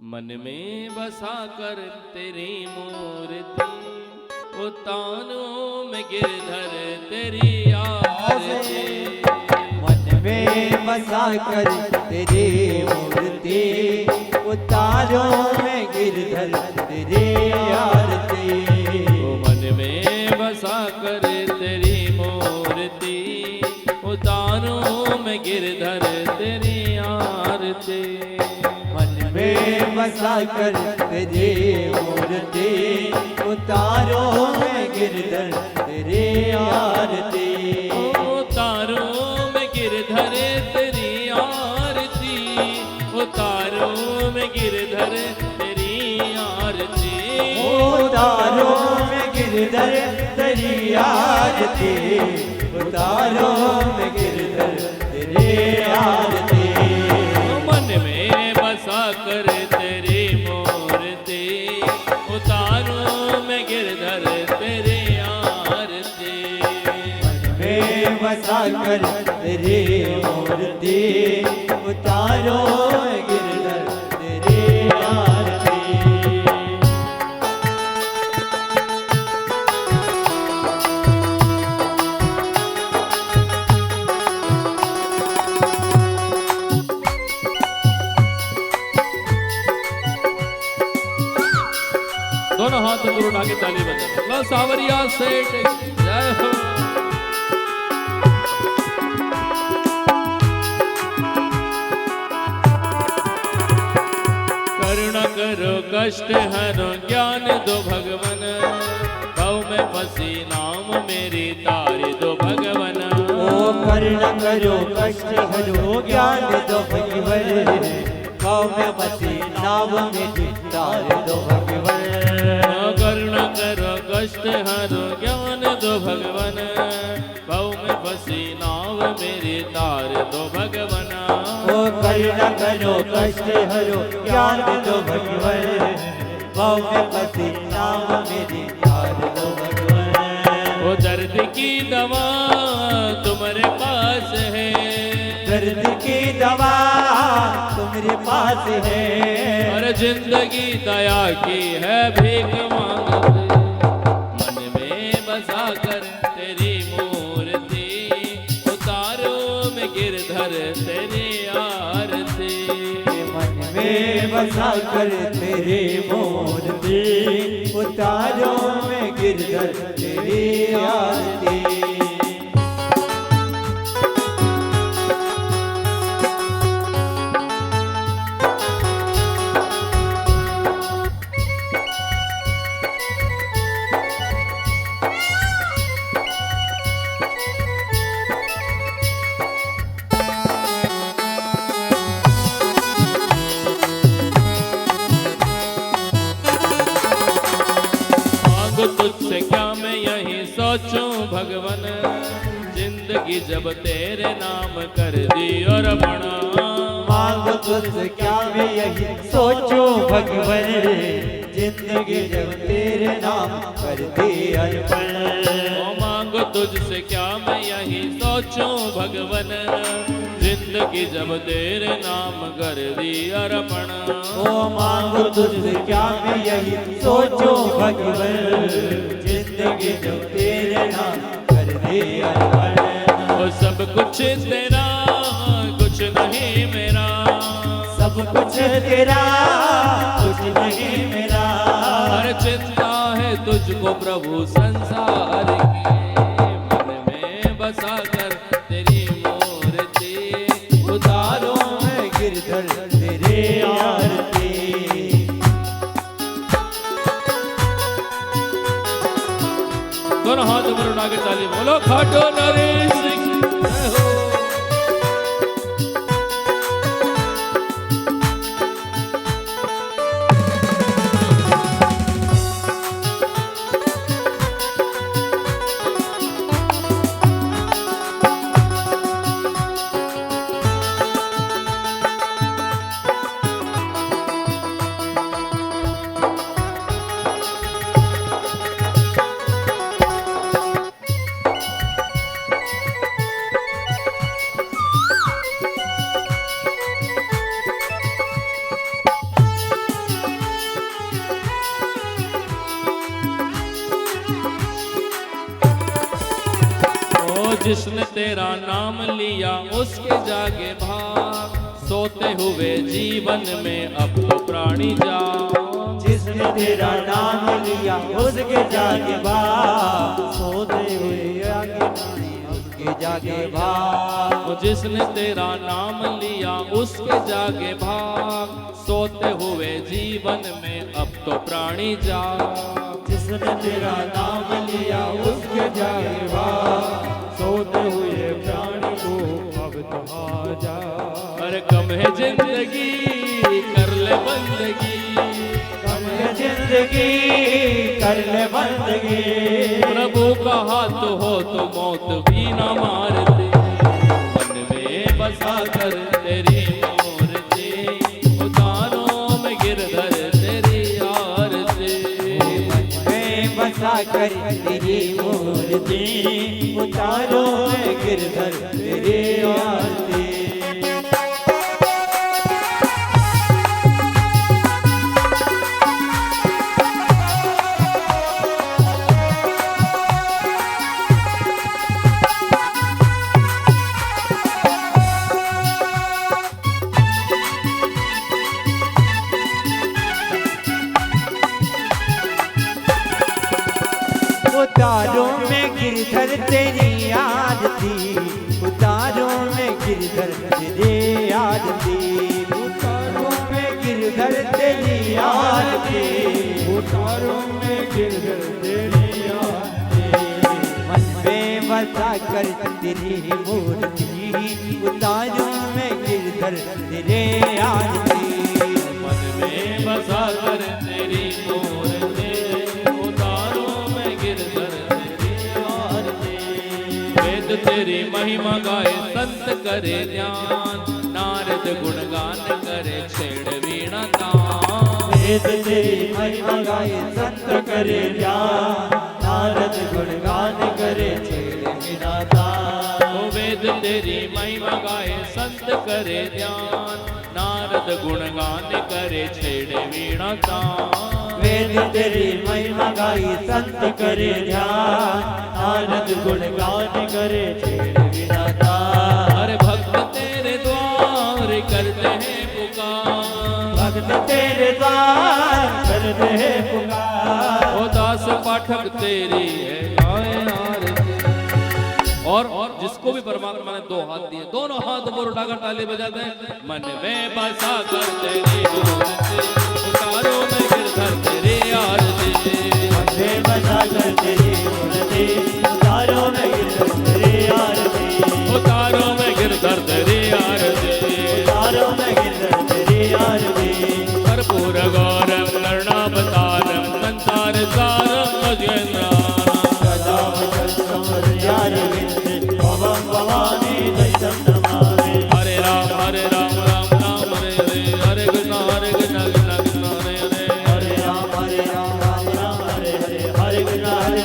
मन में बसा कर तेरी मूर्ति, उतारूं मैं गिरधर तेरी आरती। मन में बसा कर तेरी मूर्ति, उतारो मैं गिरधर तेरी आरती। मन में बसा कर तेरी मूर्ति, उतारूं मैं गिरधर तेरी आरती। मन में बसा कर तेरी मूर्ति, उतारो मैं गिरधर तेरी आरती। उतारो मैं गिरधर तेरी आरती, उतारो मैं गिरधर तेरी आरती। उतारो मैं गिरधर तेरी आरती, उतारो मैं गिरधर तेरी आरती। मन में बसा कर तेरी मूर्ति, उतारो मैं गिरधर तेरी आरती। मन में बसा कर तेरी मूर्ति, उतारो मैं गिरधर तेरी आरती। दोनों हाथ ऊपर उठा के ताली बजा लो। सावरिया सेठ जय हो। करुणा करो कष्ट हरो ज्ञान दो भगवन, भव में फंसी नाम मेरी तारी दो भगवन। ओ करुणा करो कष्ट हरो ज्ञान दो भगवन, भाव में बसी नाम मेरी तार दो भगवन। करुणा करो कष्ट हरो ज्ञान दो भगवन, भव में फंसी नाव मेरी तार दो भगवन। ओ करुणा करो कष्ट हरो ज्ञान दो भगवन, भाव में बसी नाम मेरी तार दो भगवन। वो दर्द की दवा तुम्हारे पास है, दर्द की दवा तुम्हारे पास है, और जिंदगी दया की है भीख मांगते। मन में बसा कर तेरी मूर्ति, उतारो मैं गिरधर तेरी आरती। मन में बसा कर तेरे मूर्ति, उतारो मैं गिरधर तेरी आरती। तुझसे क्या मैं यही सोचूं भगवन, जिंदगी जब तेरे नाम कर दी और बना। मांग तुझसे क्या मैं यही सोचूं भगवन, जिंदगी जब तेरे नाम कर दी अर्पण। ओ मांगो तुझसे क्या मैं यही सोचूं भगवन, जिंदगी जब तेरे नाम कर दी अर्पण। ओ मांगो तुझसे क्या मैं यही सोचूं भगवन, जिंदगी जब तेरे नाम कर दी अर्पण। ओ सब कुछ तेरा कुछ नहीं मेरा, सब कुछ तेरा कुछ नहीं मेरा। हर चिंता है तुझको प्रभु संसार की, मन में बसा कर तेरी मूर्ति, उतारो मैं गिरधर तेरे आरती। दोनों हाथ ऊपर उठा के ताली बोलो खाटो नरेश सिंह जय हो। जिसने तेरा नाम लिया उसके जागे भाग, सोते हुए जीवन में अब तो प्राणी जाग। जिसने तेरा नाम लिया उसके जागे भाग, सोते हुए आगे उसके जागे भाग। जिसने तेरा नाम लिया उसके जागे भाग, सोते हुए जीवन में अब तो प्राणी जाग। जिसने तेरा नाम लिया उसके जागे भाग, सोते हुए प्राणी को अब तो आ जा। अरे कम है जिंदगी कर ले बंदगी, कम है जिंदगी कर ले बंदगी। प्रभु का हाथ हो तो मौत भी न मारते, मन में बसा कर तेरी मूर्ति, उतारों में गिरधर तेरी आरती। मैं बसा कर तेरी मूर्ति, उतारों में गिरधर तेरी आरती। उतारों में गिरधर तेरी आरती, उतारों में गिरधर तेरी आरती। उतारों में गिरधर तेरी आरती, उतारों में गिरधर तेरी आरती। मन में बसा कर तेरी मूर्ति, उतारों में गिरधर तेरी आरती। मन में बसा कर तेरी मूर्ति, उतारों में गिरधर तेरी आरती। वेद तेरी महिमा गाए संत करे ध्यान, नारद गुणगान करे छेड़ वीणा तान। वेद तेरी महिमा गाए संत करे ध्यान, नारद गुणगान करे छेड़ वीणा तान। ओ वेद तेरी महिमा गाए संत करे ध्यान, नारद गुणगान करे छेड़ वीणा तान। वेद तेरी महिमा गाई संत करे ध्यान, नारद गुणगान करे छेड़ वीणा तान। अरे भक्त तेरे द्वार करते हैं पुकार, भक्त तेरे द्वार करते हैं पुकार। ओ दास पाठक तेरी है गाए आरती। और जिसको भी परमात्मा ने दो हाथ दिए, दोनों हाथ ऊपर उठाकर ताली बजाते हैं। मन में बसा कर तेरी मूर्ति, उतारों में गिरधर तेरी आरती। मन में बसा कर तेरी मूर्ति, उतारों में गिरधर तेरी आरती। उतारों में गिरधर तेरी आरती। उतारों में गिरधर तेरी आरती। कर्पूर गौरम करुणावतारम संसार सारम भजेन्द्रम। हरे राम राम राम हरे हरे, हरे कृष्ण कृष्ण कृष्ण हरे हरे। हरे राम राम राम हरे हरे, हरे कृष्ण हरे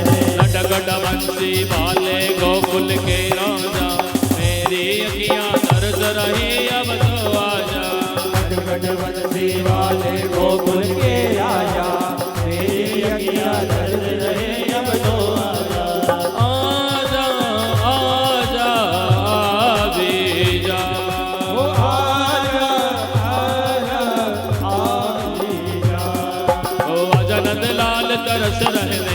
हरे। नटखट बंसी वाले गोकुल के राजा, मेरी अखियां दर्द रही अब तो आजा। नटखट बंसी वाले गोकुल के राजा, मेरी अखियां दर्द रहे अब तो आजा। आजा आजा आवी जा। ओ आजा आजा आजा। ओ आजा नंद लाल तरस रहने